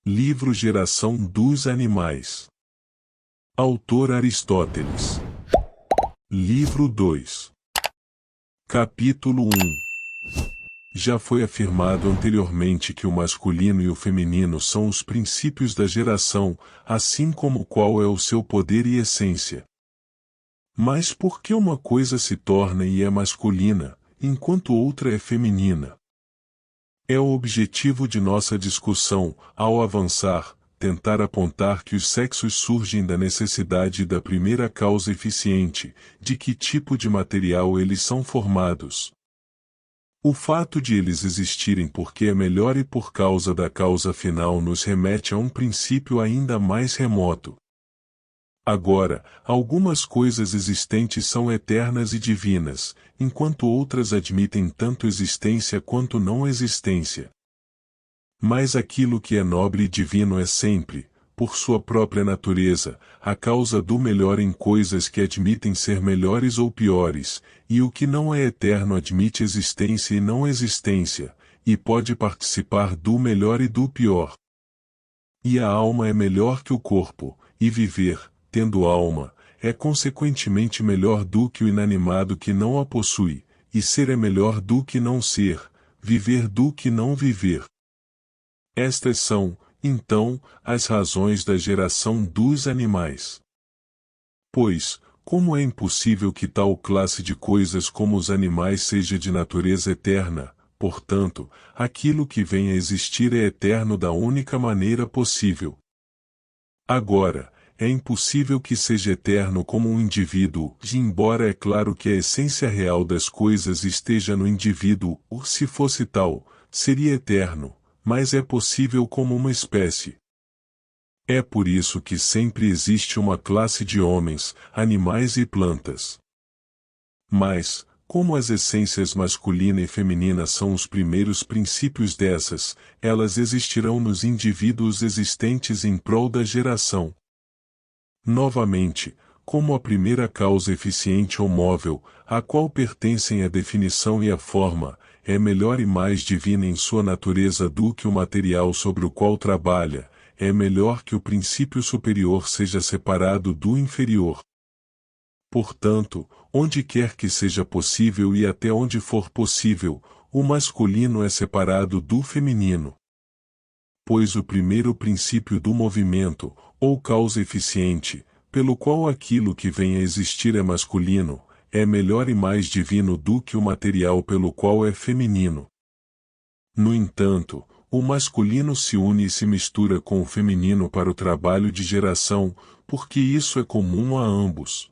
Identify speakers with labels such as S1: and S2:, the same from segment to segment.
S1: Livro Geração dos Animais. Autor Aristóteles. Livro 2. Capítulo 1. Já foi afirmado anteriormente que o masculino e o feminino são os princípios da geração, assim como qual é o seu poder e essência. Mas por que uma coisa se torna e é masculina, enquanto outra é feminina? É o objetivo de nossa discussão, ao avançar, tentar apontar que os sexos surgem da necessidade da primeira causa eficiente, de que tipo de material eles são formados. O fato de eles existirem porque é melhor e por causa da causa final nos remete a um princípio ainda mais remoto. Agora, algumas coisas existentes são eternas e divinas, enquanto outras admitem tanto existência quanto não existência. Mas aquilo que é nobre e divino é sempre, por sua própria natureza, a causa do melhor em coisas que admitem ser melhores ou piores, e o que não é eterno admite existência e não existência, e pode participar do melhor e do pior. E a alma é melhor que o corpo, e viver, tendo alma, é consequentemente melhor do que o inanimado que não a possui, e ser é melhor do que não ser, viver do que não viver. Estas são, então, as razões da geração dos animais. Pois, como é impossível que tal classe de coisas como os animais seja de natureza eterna, portanto, aquilo que vem a existir é eterno da única maneira possível. Agora, é impossível que seja eterno como um indivíduo, embora é claro que a essência real das coisas esteja no indivíduo, ou se fosse tal, seria eterno, mas é possível como uma espécie. É por isso que sempre existe uma classe de homens, animais e plantas. Mas, como as essências masculina e feminina são os primeiros princípios dessas, elas existirão nos indivíduos existentes em prol da geração. Novamente, como a primeira causa eficiente ou móvel, a qual pertencem a definição e a forma, é melhor e mais divina em sua natureza do que o material sobre o qual trabalha, é melhor que o princípio superior seja separado do inferior. Portanto, onde quer que seja possível e até onde for possível, o masculino é separado do feminino. Pois o primeiro princípio do movimento, ou causa eficiente, pelo qual aquilo que vem a existir é masculino, é melhor e mais divino do que o material pelo qual é feminino. No entanto, o masculino se une e se mistura com o feminino para o trabalho de geração, porque isso é comum a ambos.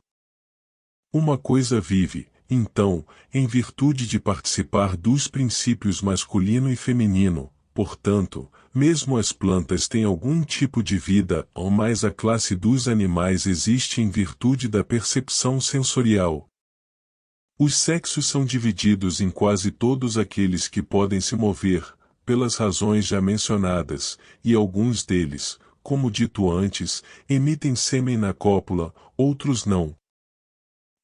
S1: Uma coisa vive, então, em virtude de participar dos princípios masculino e feminino, portanto, mesmo as plantas têm algum tipo de vida, ou mais a classe dos animais existe em virtude da percepção sensorial. Os sexos são divididos em quase todos aqueles que podem se mover, pelas razões já mencionadas, e alguns deles, como dito antes, emitem sêmen na cópula, outros não.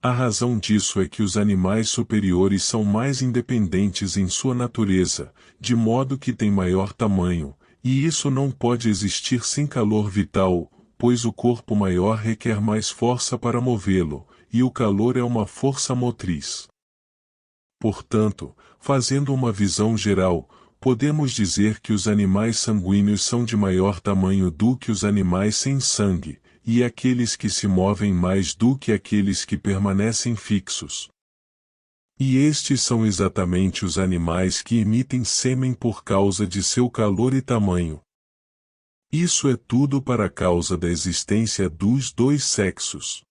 S1: A razão disso é que os animais superiores são mais independentes em sua natureza, de modo que têm maior tamanho, e isso não pode existir sem calor vital, pois o corpo maior requer mais força para movê-lo, e o calor é uma força motriz. Portanto, fazendo uma visão geral, podemos dizer que os animais sanguíneos são de maior tamanho do que os animais sem sangue, e aqueles que se movem mais do que aqueles que permanecem fixos. E estes são exatamente os animais que emitem sêmen por causa de seu calor e tamanho. Isso é tudo para a causa da existência dos dois sexos.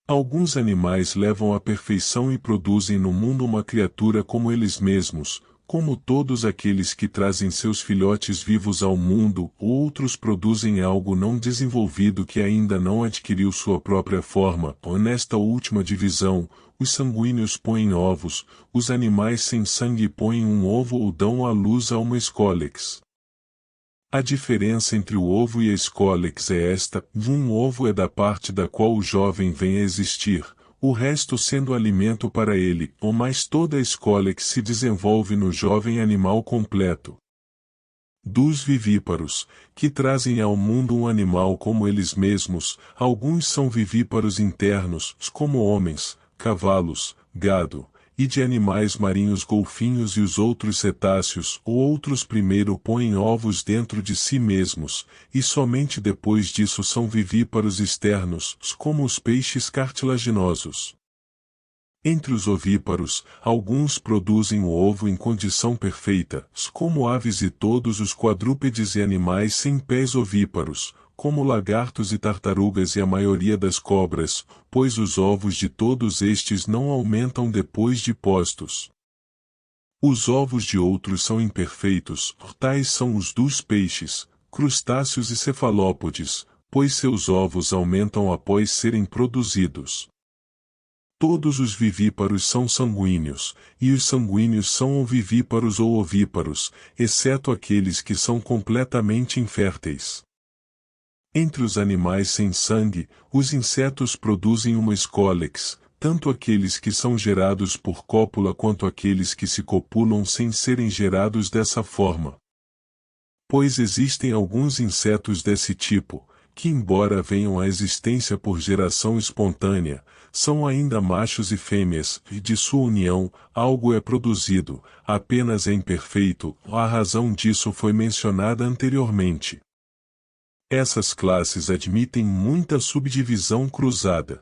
S1: Alguns animais levam à perfeição e produzem no mundo uma criatura como eles mesmos, como todos aqueles que trazem seus filhotes vivos ao mundo, outros produzem algo não desenvolvido que ainda não adquiriu sua própria forma, ou nesta última divisão, os sanguíneos põem ovos, os animais sem sangue põem um ovo ou dão à luz a uma escólex. A diferença entre o ovo e a escólex é esta: um ovo é da parte da qual o jovem vem a existir, o resto sendo alimento para ele, ou mais toda a escólex se desenvolve no jovem animal completo. dos vivíparos, que trazem ao mundo um animal como eles mesmos. Alguns são vivíparos internos, como homens, cavalos, gado, e de animais marinhos golfinhos e os outros cetáceos. Outros primeiro põem ovos dentro de si mesmos, e somente depois disso são vivíparos externos, como os peixes cartilaginosos. Entre os ovíparos, alguns produzem o ovo em condição perfeita, como aves e todos os quadrúpedes e animais sem pés ovíparos, como lagartos e tartarugas e a maioria das cobras, pois os ovos de todos estes não aumentam depois de postos. Os ovos de outros são imperfeitos, tais são os dos peixes, crustáceos e cefalópodes, pois seus ovos aumentam após serem produzidos. Todos os vivíparos são sanguíneos, e os sanguíneos são ovivíparos ou ovíparos, exceto aqueles que são completamente inférteis. Entre os animais sem sangue, os insetos produzem uma escólex, tanto aqueles que são gerados por cópula quanto aqueles que se copulam sem serem gerados dessa forma. Pois existem alguns insetos desse tipo, que embora venham à existência por geração espontânea, são ainda machos e fêmeas, e de sua união, algo é produzido, apenas é imperfeito. A razão disso foi mencionada anteriormente. Essas classes admitem muita subdivisão cruzada.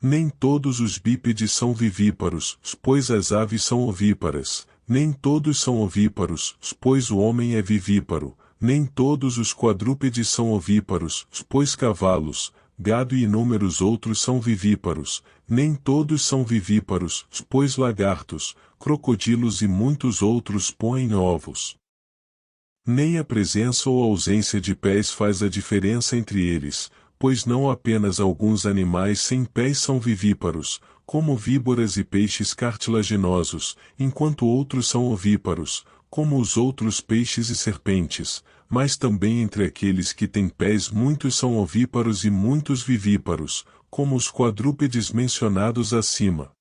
S1: Nem todos os bípedes são vivíparos, pois as aves são ovíparas, nem todos são ovíparos, pois o homem é vivíparo, nem todos os quadrúpedes são ovíparos, pois cavalos, gado e inúmeros outros são vivíparos, nem todos são vivíparos, pois lagartos, crocodilos e muitos outros põem ovos. Nem a presença ou ausência de pés faz a diferença entre eles, pois não apenas alguns animais sem pés são vivíparos, como víboras e peixes cartilaginosos, enquanto outros são ovíparos, como os outros peixes e serpentes, mas também entre aqueles que têm pés muitos são ovíparos e muitos vivíparos, como os quadrúpedes mencionados acima.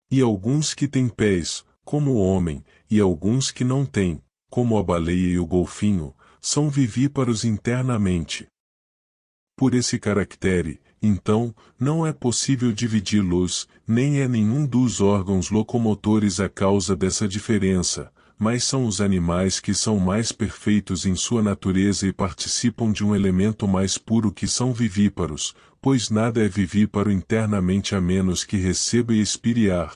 S1: E alguns que têm pés, como o homem, e alguns que não têm, como a baleia e o golfinho, são vivíparos internamente. Por esse caractere, então, não é possível dividi-los, nem é nenhum dos órgãos locomotores a causa dessa diferença, mas são os animais que são mais perfeitos em sua natureza e participam de um elemento mais puro que são vivíparos, pois nada é vivíparo internamente a menos que receba e expire ar.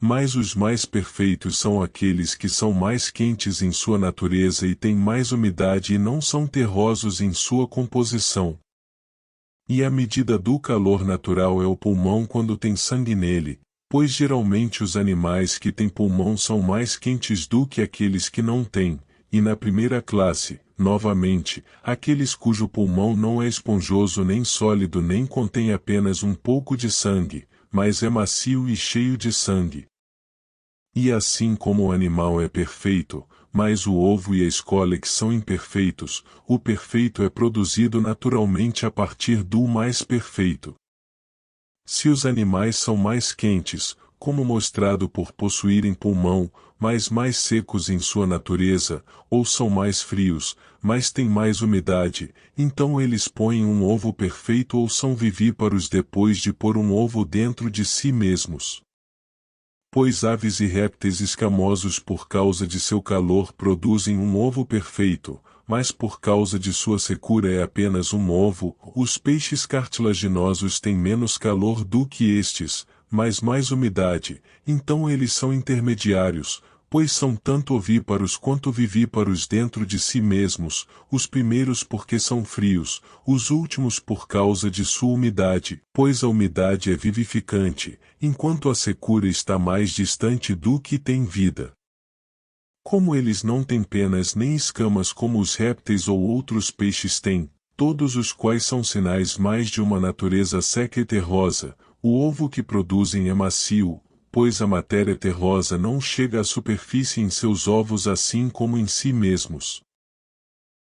S1: Mas os mais perfeitos são aqueles que são mais quentes em sua natureza e têm mais umidade e não são terrosos em sua composição. E a medida do calor natural é o pulmão quando tem sangue nele, pois geralmente os animais que têm pulmão são mais quentes do que aqueles que não têm, e na primeira classe, novamente, aqueles cujo pulmão não é esponjoso nem sólido nem contém apenas um pouco de sangue, mas é macio e cheio de sangue. E assim como o animal é perfeito, mas o ovo e a escólex são imperfeitos, o perfeito é produzido naturalmente a partir do mais perfeito. Se os animais são mais quentes, como mostrado por possuírem pulmão, mas mais secos em sua natureza, ou são mais frios, mas têm mais umidade, então eles põem um ovo perfeito ou são vivíparos depois de pôr um ovo dentro de si mesmos. Pois aves e répteis escamosos por causa de seu calor produzem um ovo perfeito, mas por causa de sua secura é apenas um ovo. Os peixes cartilaginosos têm menos calor do que estes, mas mais umidade, então eles são intermediários, pois são tanto ovíparos quanto vivíparos dentro de si mesmos, os primeiros porque são frios, os últimos por causa de sua umidade, pois a umidade é vivificante, enquanto a secura está mais distante do que tem vida. Como eles não têm penas nem escamas como os répteis ou outros peixes têm, todos os quais são sinais mais de uma natureza seca e terrosa, o ovo que produzem é macio, pois a matéria terrosa não chega à superfície em seus ovos assim como em si mesmos.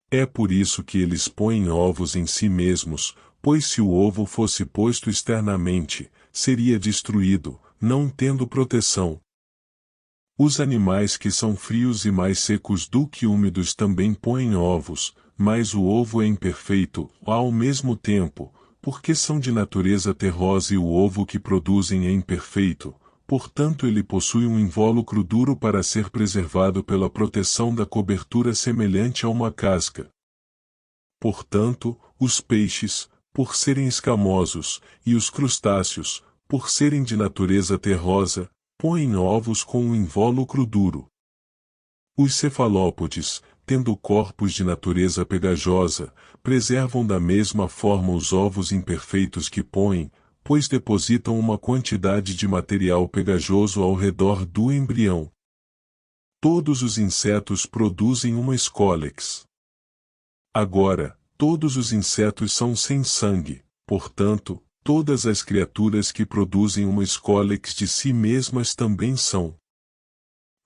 S1: É por isso que eles põem ovos em si mesmos, pois se o ovo fosse posto externamente, seria destruído, não tendo proteção. Os animais que são frios e mais secos do que úmidos também põem ovos, mas o ovo é imperfeito, ao mesmo tempo, porque são de natureza terrosa e o ovo que produzem é imperfeito, portanto ele possui um invólucro duro para ser preservado pela proteção da cobertura semelhante a uma casca. Portanto, os peixes, por serem escamosos, e os crustáceos, por serem de natureza terrosa, põem ovos com um invólucro duro. Os cefalópodes, tendo corpos de natureza pegajosa, preservam da mesma forma os ovos imperfeitos que põem, pois depositam uma quantidade de material pegajoso ao redor do embrião. Todos os insetos produzem uma escólex. Agora, todos os insetos são sem sangue, portanto, todas as criaturas que produzem uma escólex de si mesmas também são.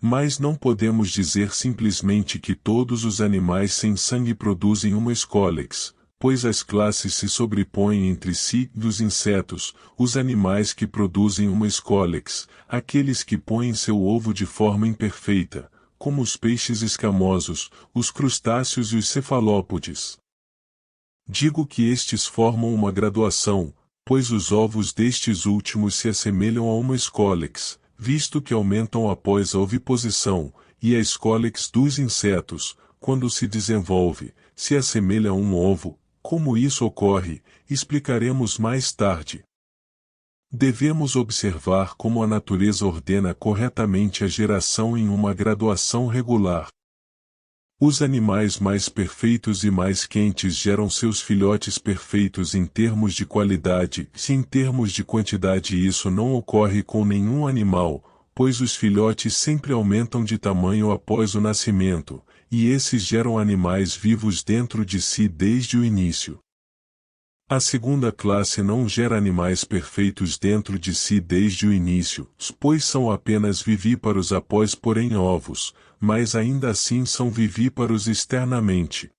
S1: Mas não podemos dizer simplesmente que todos os animais sem sangue produzem uma escólex, pois as classes se sobrepõem entre si dos insetos, os animais que produzem uma escólex, aqueles que põem seu ovo de forma imperfeita, como os peixes escamosos, os crustáceos e os cefalópodes. Digo que estes formam uma graduação, pois os ovos destes últimos se assemelham a uma escólex, visto que aumentam após a oviposição, e a escólex dos insetos, quando se desenvolve, se assemelha a um ovo. Como isso ocorre, explicaremos mais tarde. Devemos observar como a natureza ordena corretamente a geração em uma graduação regular. Os animais mais perfeitos e mais quentes geram seus filhotes perfeitos em termos de qualidade, se em termos de quantidade isso não ocorre com nenhum animal, pois os filhotes sempre aumentam de tamanho após o nascimento, e esses geram animais vivos dentro de si desde o início. A segunda classe não gera animais perfeitos dentro de si desde o início, pois são apenas vivíparos após porem ovos, mas ainda assim são vivíparos externamente.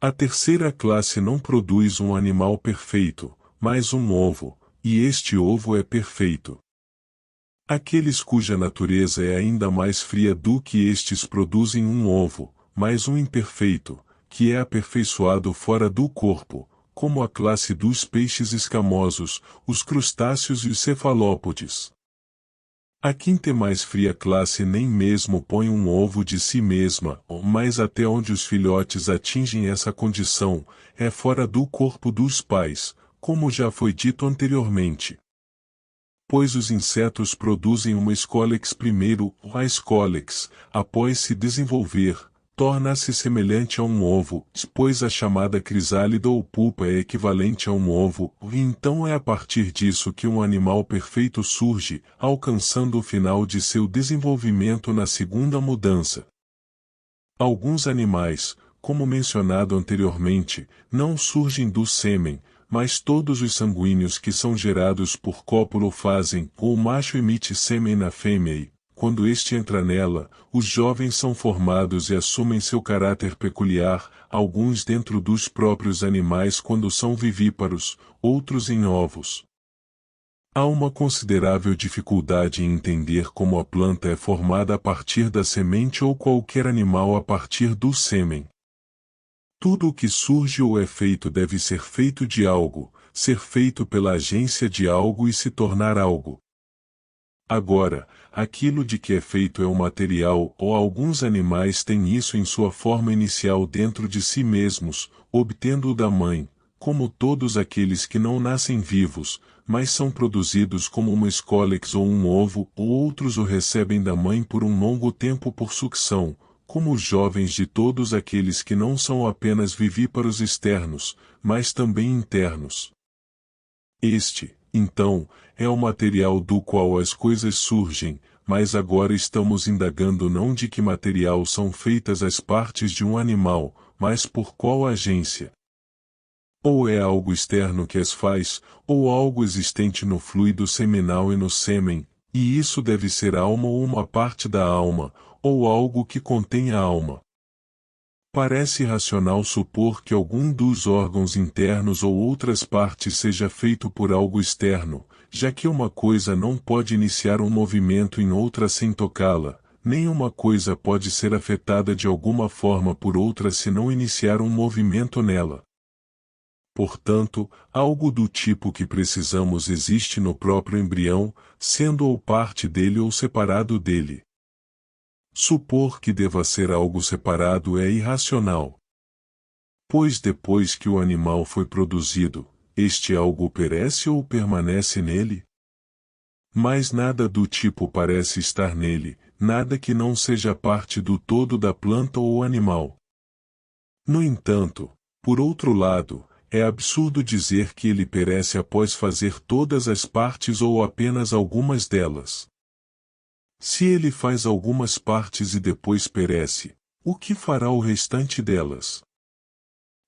S1: A terceira classe não produz um animal perfeito, mas um ovo, e este ovo é perfeito. Aqueles cuja natureza é ainda mais fria do que estes produzem um ovo, mas um imperfeito, que é aperfeiçoado fora do corpo, como a classe dos peixes escamosos, os crustáceos e os cefalópodes. A quinta e mais fria classe nem mesmo põe um ovo de si mesma, mas até onde os filhotes atingem essa condição, é fora do corpo dos pais, como já foi dito anteriormente. Pois os insetos produzem uma escólex primeiro, a escólex, após se desenvolver, torna-se semelhante a um ovo, pois a chamada crisálida ou pulpa é equivalente a um ovo, e então é a partir disso que um animal perfeito surge, alcançando o final de seu desenvolvimento na segunda mudança. Alguns animais, como mencionado anteriormente, não surgem do sêmen, mas todos os sanguíneos que são gerados por cópula o fazem, ou o macho emite sêmen na fêmea e, quando este entra nela, os jovens são formados e assumem seu caráter peculiar, alguns dentro dos próprios animais quando são vivíparos, outros em ovos. Há uma considerável dificuldade em entender como a planta é formada a partir da semente ou qualquer animal a partir do sêmen. Tudo o que surge ou é feito deve ser feito de algo, ser feito pela agência de algo e se tornar algo. Agora, aquilo de que é feito é um material, ou alguns animais têm isso em sua forma inicial dentro de si mesmos, obtendo-o da mãe, como todos aqueles que não nascem vivos, mas são produzidos como uma escólex ou um ovo, ou outros o recebem da mãe por um longo tempo por sucção, como os jovens de todos aqueles que não são apenas vivíparos externos, mas também internos. Este, então, é o material do qual as coisas surgem, mas agora estamos indagando não de que material são feitas as partes de um animal, mas por qual agência. Ou é algo externo que as faz, ou algo existente no fluido seminal e no sêmen, e isso deve ser alma ou uma parte da alma, ou algo que contém a alma. Parece racional supor que algum dos órgãos internos ou outras partes seja feito por algo externo, já que uma coisa não pode iniciar um movimento em outra sem tocá-la, nem uma coisa pode ser afetada de alguma forma por outra se não iniciar um movimento nela. Portanto, algo do tipo que precisamos existe no próprio embrião, sendo ou parte dele ou separado dele. Supor que deva ser algo separado é irracional. Pois depois que o animal foi produzido, este algo perece ou permanece nele? Mas nada do tipo parece estar nele, nada que não seja parte do todo da planta ou animal. No entanto, por outro lado, é absurdo dizer que ele perece após fazer todas as partes ou apenas algumas delas. Se ele faz algumas partes e depois perece, o que fará o restante delas?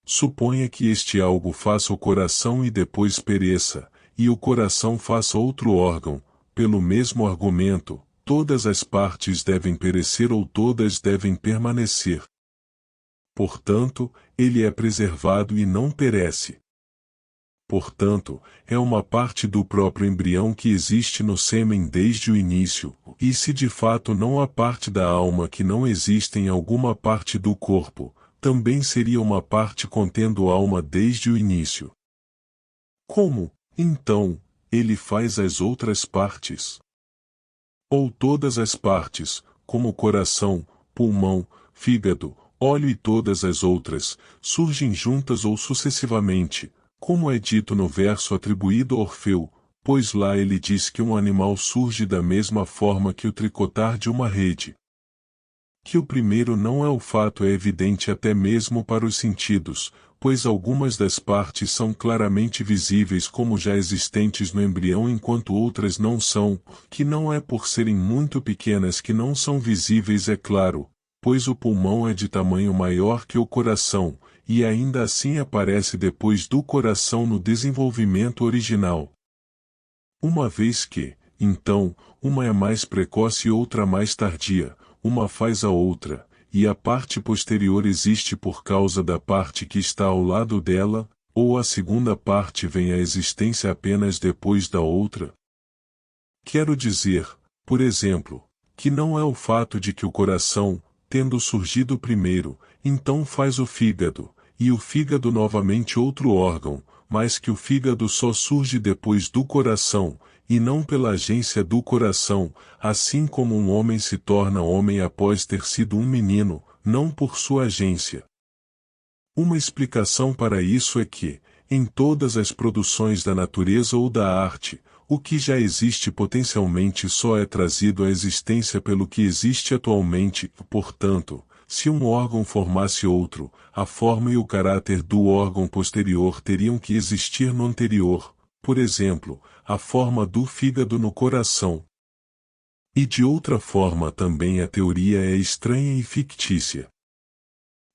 S1: Suponha que este algo faça o coração e depois pereça, e o coração faça outro órgão, pelo mesmo argumento, todas as partes devem perecer ou todas devem permanecer. Portanto, ele é preservado e não perece. Portanto, é uma parte do próprio embrião que existe no sêmen desde o início, e se de fato não há parte da alma que não existe em alguma parte do corpo, também seria uma parte contendo alma desde o início. Como, então, ele faz as outras partes? Ou todas as partes, como coração, pulmão, fígado, óleo e todas as outras, surgem juntas ou sucessivamente, como é dito no verso atribuído a Orfeu, pois lá ele diz que um animal surge da mesma forma que o tricotar de uma rede. Que o primeiro não é o fato é evidente até mesmo para os sentidos, pois algumas das partes são claramente visíveis como já existentes no embrião enquanto outras não são, que não é por serem muito pequenas que não são visíveis é claro, pois o pulmão é de tamanho maior que o coração, e ainda assim aparece depois do coração no desenvolvimento original. Uma vez que, então, uma é mais precoce e outra mais tardia, uma faz a outra, e a parte posterior existe por causa da parte que está ao lado dela, ou a segunda parte vem à existência apenas depois da outra? Quero dizer, por exemplo, que não é o fato de que o coração, tendo surgido primeiro, então faz o fígado, e o fígado novamente outro órgão, mas que o fígado só surge depois do coração, e não pela agência do coração, assim como um homem se torna homem após ter sido um menino, não por sua agência. Uma explicação para isso é que, em todas as produções da natureza ou da arte, o que já existe potencialmente só é trazido à existência pelo que existe atualmente, portanto, se um órgão formasse outro, a forma e o caráter do órgão posterior teriam que existir no anterior, por exemplo, a forma do fígado no coração. E de outra forma também a teoria é estranha e fictícia.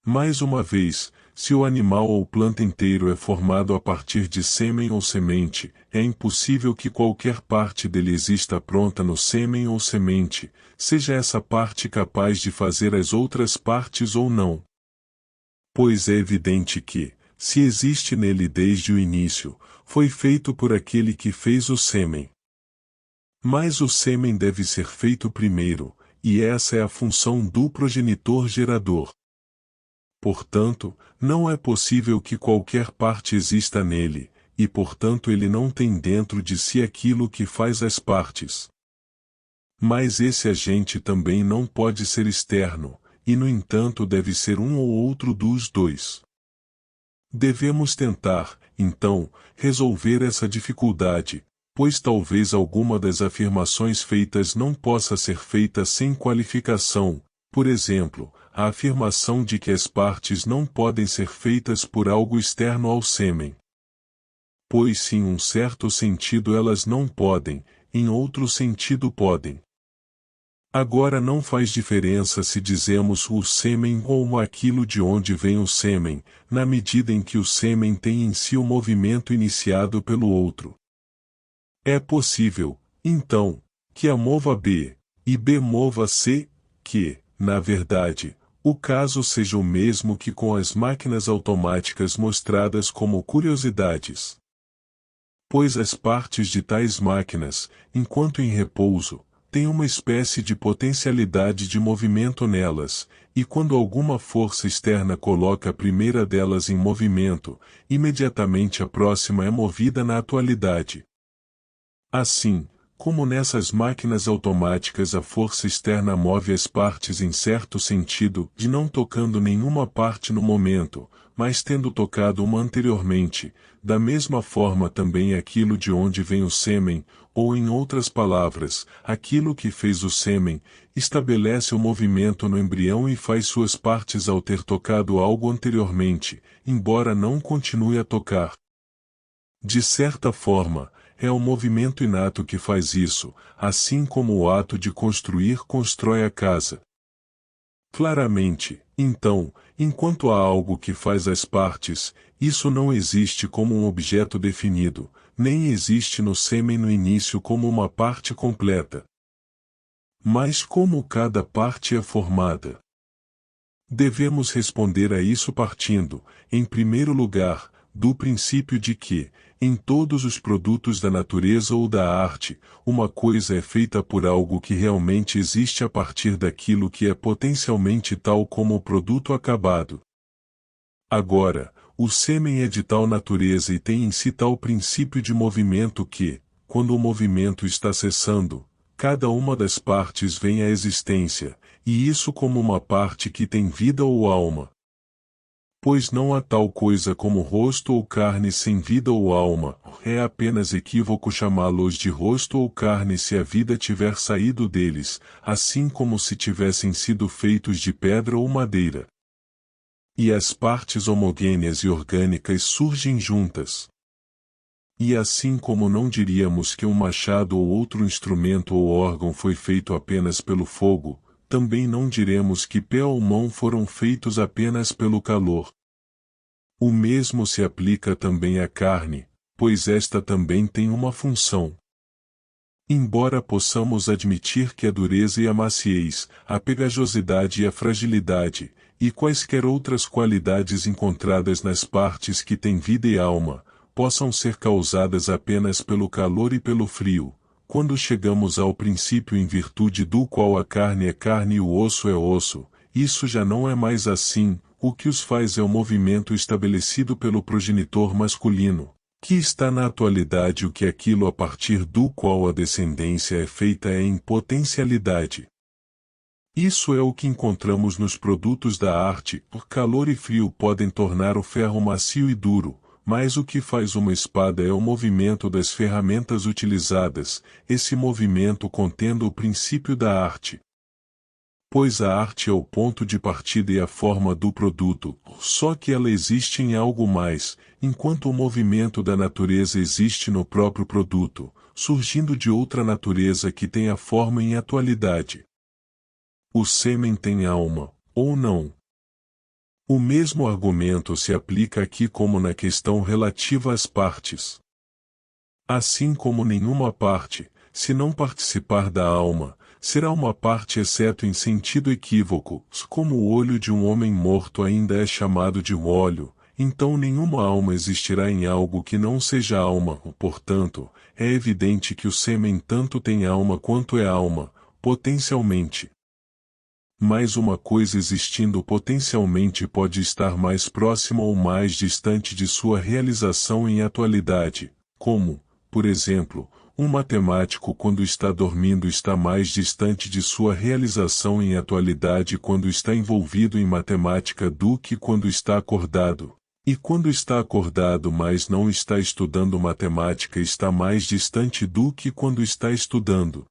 S1: Mais uma vez, se o animal ou planta inteiro é formado a partir de sêmen ou semente, é impossível que qualquer parte dele exista pronta no sêmen ou semente, seja essa parte capaz de fazer as outras partes ou não. Pois é evidente que, se existe nele desde o início, foi feito por aquele que fez o sêmen. Mas o sêmen deve ser feito primeiro, e essa é a função do progenitor gerador. Portanto, não é possível que qualquer parte exista nele, e portanto ele não tem dentro de si aquilo que faz as partes. Mas esse agente também não pode ser externo, e no entanto deve ser um ou outro dos dois. Devemos tentar, então, resolver essa dificuldade, pois talvez alguma das afirmações feitas não possa ser feita sem qualificação, por exemplo, a afirmação de que as partes não podem ser feitas por algo externo ao sêmen. Pois se em um certo sentido elas não podem, em outro sentido podem. Agora não faz diferença se dizemos o sêmen ou aquilo de onde vem o sêmen, na medida em que o sêmen tem em si o movimento iniciado pelo outro. É possível, então, que A mova B, e B mova C, que, na verdade, o caso seja o mesmo que com as máquinas automáticas mostradas como curiosidades. Pois as partes de tais máquinas, enquanto em repouso, têm uma espécie de potencialidade de movimento nelas, e quando alguma força externa coloca a primeira delas em movimento, imediatamente a próxima é movida na atualidade. Assim, como nessas máquinas automáticas a força externa move as partes em certo sentido, de não tocando nenhuma parte no momento, mas tendo tocado uma anteriormente, da mesma forma também aquilo de onde vem o sêmen, ou em outras palavras, aquilo que fez o sêmen, estabelece o movimento no embrião e faz suas partes ao ter tocado algo anteriormente, embora não continue a tocar. De certa forma, é o movimento inato que faz isso, assim como o ato de construir constrói a casa. Claramente, então, enquanto há algo que faz as partes, isso não existe como um objeto definido, nem existe no sêmen no início como uma parte completa. Mas como cada parte é formada? Devemos responder a isso partindo, em primeiro lugar, do princípio de que, em todos os produtos da natureza ou da arte, uma coisa é feita por algo que realmente existe a partir daquilo que é potencialmente tal como o produto acabado. Agora, o sêmen é de tal natureza e tem em si tal princípio de movimento que, quando o movimento está cessando, cada uma das partes vem à existência, e isso como uma parte que tem vida ou alma. Pois não há tal coisa como rosto ou carne sem vida ou alma, é apenas equívoco chamá-los de rosto ou carne se a vida tiver saído deles, assim como se tivessem sido feitos de pedra ou madeira. E as partes homogêneas e orgânicas surgem juntas. E assim como não diríamos que um machado ou outro instrumento ou órgão foi feito apenas pelo fogo, também não diremos que pé ou mão foram feitos apenas pelo calor. O mesmo se aplica também à carne, pois esta também tem uma função. Embora possamos admitir que a dureza e a maciez, a pegajosidade e a fragilidade, e quaisquer outras qualidades encontradas nas partes que têm vida e alma, possam ser causadas apenas pelo calor e pelo frio, quando chegamos ao princípio em virtude do qual a carne é carne e o osso é osso, isso já não é mais assim, o que os faz é o movimento estabelecido pelo progenitor masculino, que está na atualidade o que aquilo a partir do qual a descendência é feita é em potencialidade. Isso é o que encontramos nos produtos da arte, por calor e frio podem tornar o ferro macio e duro, mas o que faz uma espada é o movimento das ferramentas utilizadas, esse movimento contendo o princípio da arte. Pois a arte é o ponto de partida e a forma do produto, só que ela existe em algo mais, enquanto o movimento da natureza existe no próprio produto, surgindo de outra natureza que tem a forma em atualidade. O sêmen tem alma, ou não? O mesmo argumento se aplica aqui como na questão relativa às partes. Assim como nenhuma parte, se não participar da alma, será uma parte exceto em sentido equívoco, como o olho de um homem morto ainda é chamado de olho, então nenhuma alma existirá em algo que não seja alma, portanto, é evidente que o sêmen tanto tem alma quanto é alma, potencialmente. Mas uma coisa existindo potencialmente pode estar mais próxima ou mais distante de sua realização em atualidade, como, por exemplo, um matemático quando está dormindo está mais distante de sua realização em atualidade quando está envolvido em matemática do que quando está acordado. E quando está acordado mas não está estudando matemática está mais distante do que quando está estudando.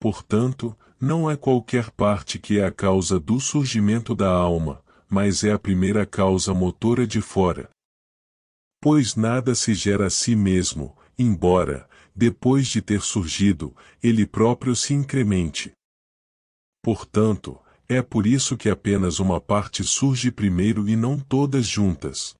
S1: Portanto, não é qualquer parte que é a causa do surgimento da alma, mas é a primeira causa motora de fora. Pois nada se gera a si mesmo, embora, depois de ter surgido, ele próprio se incremente. Portanto, é por isso que apenas uma parte surge primeiro e não todas juntas.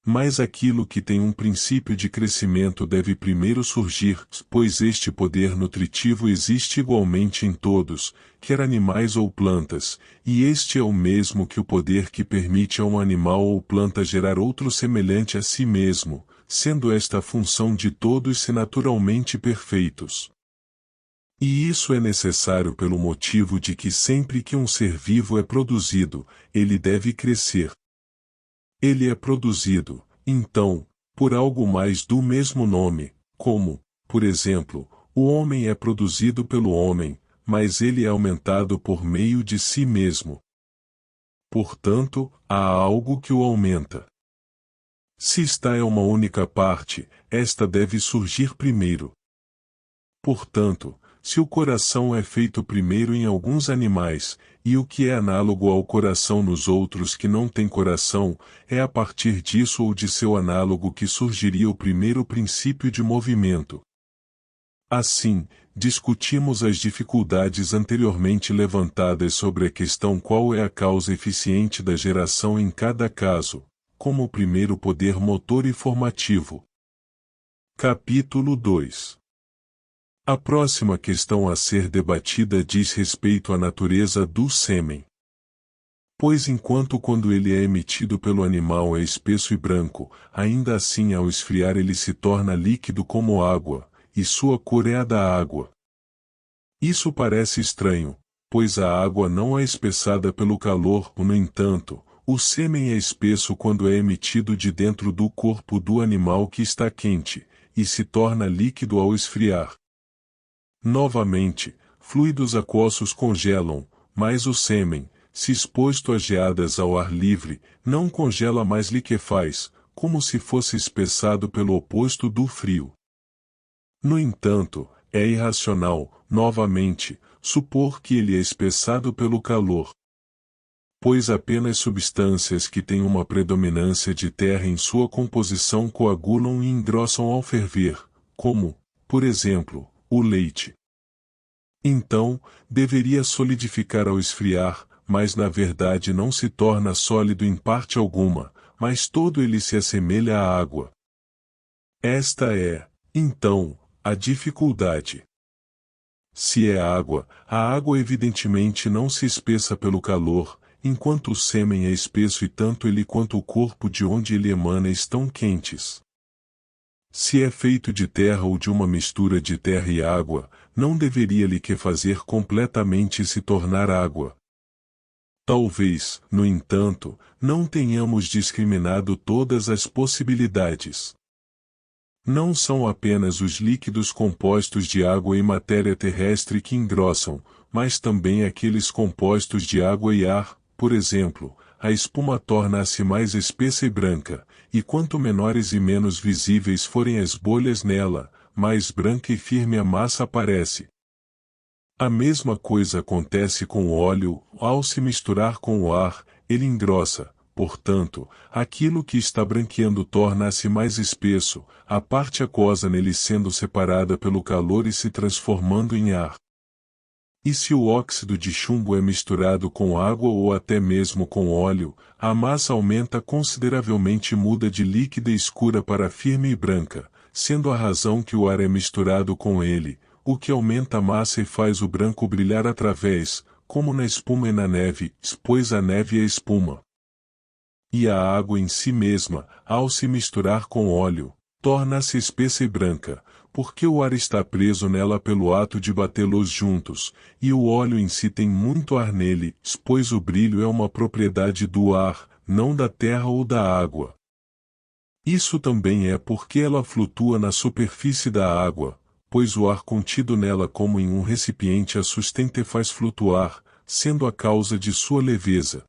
S1: Mas aquilo que tem um princípio de crescimento deve primeiro surgir, pois este poder nutritivo existe igualmente em todos, quer animais ou plantas, e este é o mesmo que o poder que permite a um animal ou planta gerar outro semelhante a si mesmo, sendo esta a função de todos ser naturalmente perfeitos. E isso é necessário pelo motivo de que sempre que um ser vivo é produzido, ele deve crescer. Ele é produzido, então, por algo mais do mesmo nome, como, por exemplo, o homem é produzido pelo homem, mas ele é aumentado por meio de si mesmo. Portanto, há algo que o aumenta. Se esta é uma única parte, esta deve surgir primeiro. Portanto, se o coração é feito primeiro em alguns animais, e o que é análogo ao coração nos outros que não têm coração, é a partir disso ou de seu análogo que surgiria o primeiro princípio de movimento. Assim, discutimos as dificuldades anteriormente levantadas sobre a questão qual é a causa eficiente da geração em cada caso, como o primeiro poder motor e formativo. Capítulo 2. A próxima questão a ser debatida diz respeito à natureza do sêmen. Pois enquanto quando ele é emitido pelo animal é espesso e branco, ainda assim ao esfriar ele se torna líquido como água, e sua cor é a da água. Isso parece estranho, pois a água não é espessada pelo calor, no entanto, o sêmen é espesso quando é emitido de dentro do corpo do animal que está quente, e se torna líquido ao esfriar. Novamente, fluidos aquosos congelam, mas o sêmen, se exposto a geadas ao ar livre, não congela mais liquefaz, como se fosse espessado pelo oposto do frio. No entanto, é irracional, novamente, supor que ele é espessado pelo calor. Pois apenas substâncias que têm uma predominância de terra em sua composição coagulam e engrossam ao ferver, como, por exemplo, o leite. Então, deveria solidificar ao esfriar, mas na verdade não se torna sólido em parte alguma, mas todo ele se assemelha à água. Esta é, então, a dificuldade. Se é água, a água evidentemente não se espessa pelo calor, enquanto o sêmen é espesso e tanto ele quanto o corpo de onde ele emana estão quentes. Se é feito de terra ou de uma mistura de terra e água, não deveria liquefazer completamente e se tornar água. Talvez, no entanto, não tenhamos discriminado todas as possibilidades. Não são apenas os líquidos compostos de água e matéria terrestre que engrossam, mas também aqueles compostos de água e ar, por exemplo, a espuma torna-se mais espessa e branca, e quanto menores e menos visíveis forem as bolhas nela, mais branca e firme a massa aparece. A mesma coisa acontece com o óleo, ao se misturar com o ar, ele engrossa, portanto, aquilo que está branqueando torna-se mais espesso, a parte aquosa nele sendo separada pelo calor e se transformando em ar. E se o óxido de chumbo é misturado com água ou até mesmo com óleo, a massa aumenta consideravelmente e muda de líquida e escura para firme e branca, sendo a razão que o ar é misturado com ele, o que aumenta a massa e faz o branco brilhar através, como na espuma e na neve, pois a neve é espuma. E a água em si mesma, ao se misturar com óleo, torna-se espessa e branca, porque o ar está preso nela pelo ato de batê-los juntos, e o óleo em si tem muito ar nele, pois o brilho é uma propriedade do ar, não da terra ou da água. Isso também é porque ela flutua na superfície da água, pois o ar contido nela como em um recipiente a sustenta e faz flutuar, sendo a causa de sua leveza.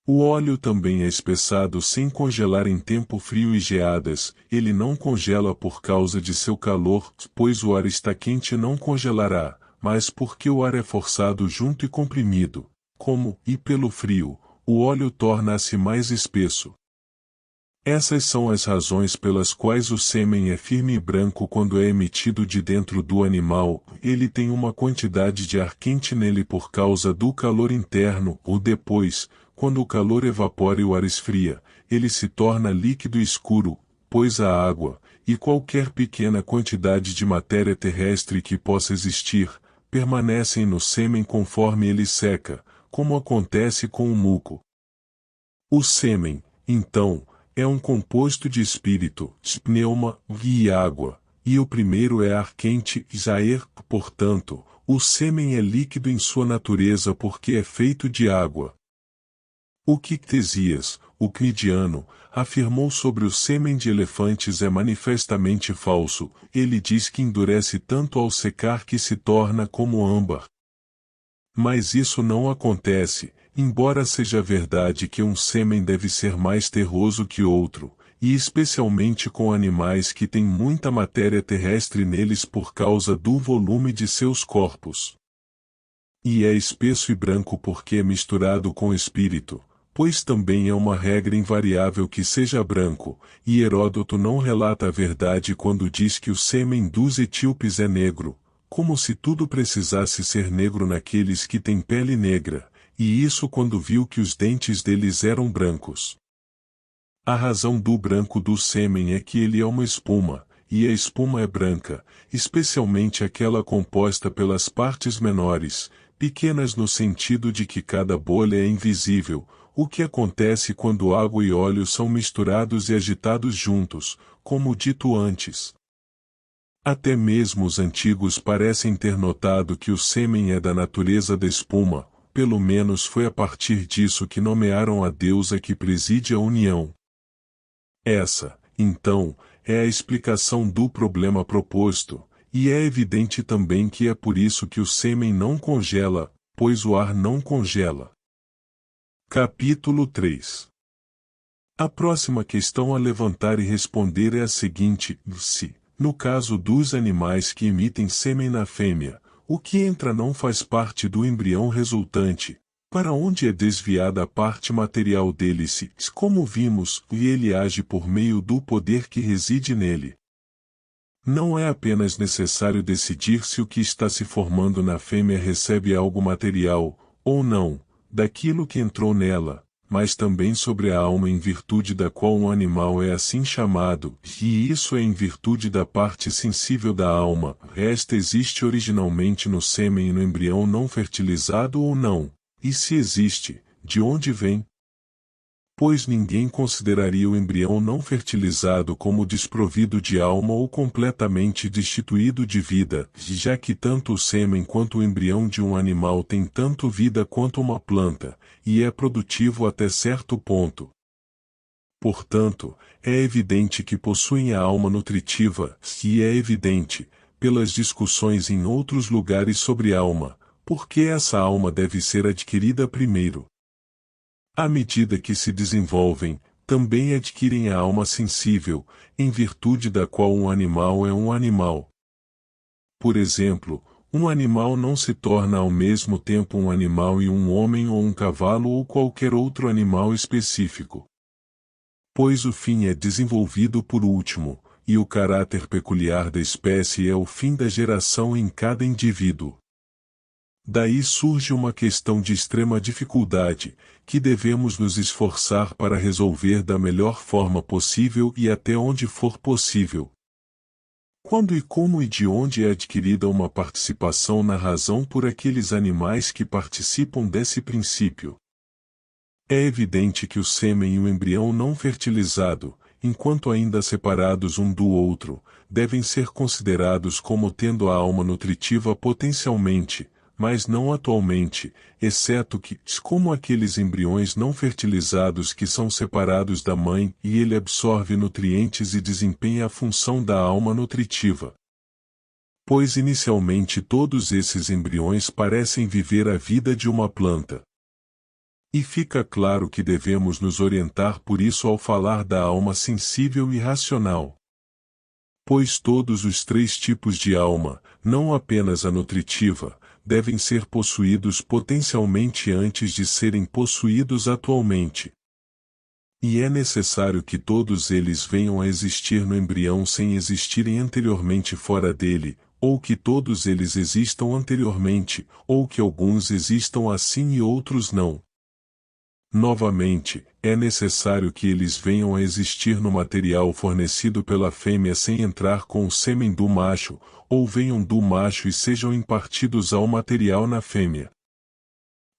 S1: O óleo também é espessado sem congelar em tempo frio e geadas, ele não congela por causa de seu calor, pois o ar está quente e não congelará, mas porque o ar é forçado junto e comprimido, como, e pelo frio, o óleo torna-se mais espesso. Essas são as razões pelas quais o sêmen é firme e branco quando é emitido de dentro do animal, ele tem uma quantidade de ar quente nele por causa do calor interno, ou depois, quando o calor evapora e o ar esfria, ele se torna líquido escuro, pois a água, e qualquer pequena quantidade de matéria terrestre que possa existir, permanecem no sêmen conforme ele seca, como acontece com o muco. O sêmen, então, é um composto de espírito, pneuma, e água, e o primeiro é ar quente, aer, portanto, o sêmen é líquido em sua natureza porque é feito de água. O que Ctesias, o cnidiano, afirmou sobre o sêmen de elefantes é manifestamente falso. Ele diz que endurece tanto ao secar que se torna como âmbar. Mas isso não acontece, embora seja verdade que um sêmen deve ser mais terroso que outro, e especialmente com animais que têm muita matéria terrestre neles por causa do volume de seus corpos. E é espesso e branco porque é misturado com espírito, pois também é uma regra invariável que seja branco, e Heródoto não relata a verdade quando diz que o sêmen dos etíopes é negro, como se tudo precisasse ser negro naqueles que têm pele negra, e isso quando viu que os dentes deles eram brancos. A razão do branco do sêmen é que ele é uma espuma, e a espuma é branca, especialmente aquela composta pelas partes menores, pequenas no sentido de que cada bolha é invisível, o que acontece quando água e óleo são misturados e agitados juntos, como dito antes. Até mesmo os antigos parecem ter notado que o sêmen é da natureza da espuma, pelo menos foi a partir disso que nomearam a deusa que preside a união. Essa, então, é a explicação do problema proposto, e é evidente também que é por isso que o sêmen não congela, pois o ar não congela. Capítulo 3. A próxima questão a levantar e responder é a seguinte: se, no caso dos animais que emitem sêmen na fêmea, o que entra não faz parte do embrião resultante, para onde é desviada a parte material dele se, como vimos, e ele age por meio do poder que reside nele. Não é apenas necessário decidir se o que está se formando na fêmea recebe algo material, ou não, daquilo que entrou nela, mas também sobre a alma em virtude da qual um animal é assim chamado, e isso é em virtude da parte sensível da alma. Esta existe originalmente no sêmen e no embrião não fertilizado ou não, e se existe, de onde vem? Pois ninguém consideraria o embrião não fertilizado como desprovido de alma ou completamente destituído de vida, já que tanto o sêmen quanto o embrião de um animal tem tanto vida quanto uma planta, e é produtivo até certo ponto. Portanto, é evidente que possuem a alma nutritiva, e é evidente, pelas discussões em outros lugares sobre alma, porque essa alma deve ser adquirida primeiro. À medida que se desenvolvem, também adquirem a alma sensível, em virtude da qual um animal é um animal. Por exemplo, um animal não se torna ao mesmo tempo um animal e um homem ou um cavalo ou qualquer outro animal específico. Pois o fim é desenvolvido por último, e o caráter peculiar da espécie é o fim da geração em cada indivíduo. Daí surge uma questão de extrema dificuldade, que devemos nos esforçar para resolver da melhor forma possível e até onde for possível. Quando e como e de onde é adquirida uma participação na razão por aqueles animais que participam desse princípio? É evidente que o sêmen e o embrião não fertilizado, enquanto ainda separados um do outro, devem ser considerados como tendo a alma nutritiva potencialmente, mas não atualmente, exceto que, como aqueles embriões não fertilizados que são separados da mãe e ele absorve nutrientes e desempenha a função da alma nutritiva. Pois inicialmente todos esses embriões parecem viver a vida de uma planta. E fica claro que devemos nos orientar por isso ao falar da alma sensível e racional. Pois todos os três tipos de alma, não apenas a nutritiva, devem ser possuídos potencialmente antes de serem possuídos atualmente. E é necessário que todos eles venham a existir no embrião sem existirem anteriormente fora dele, ou que todos eles existam anteriormente, ou que alguns existam assim e outros não. Novamente, é necessário que eles venham a existir no material fornecido pela fêmea sem entrar com o sêmen do macho, ou venham do macho e sejam impartidos ao material na fêmea.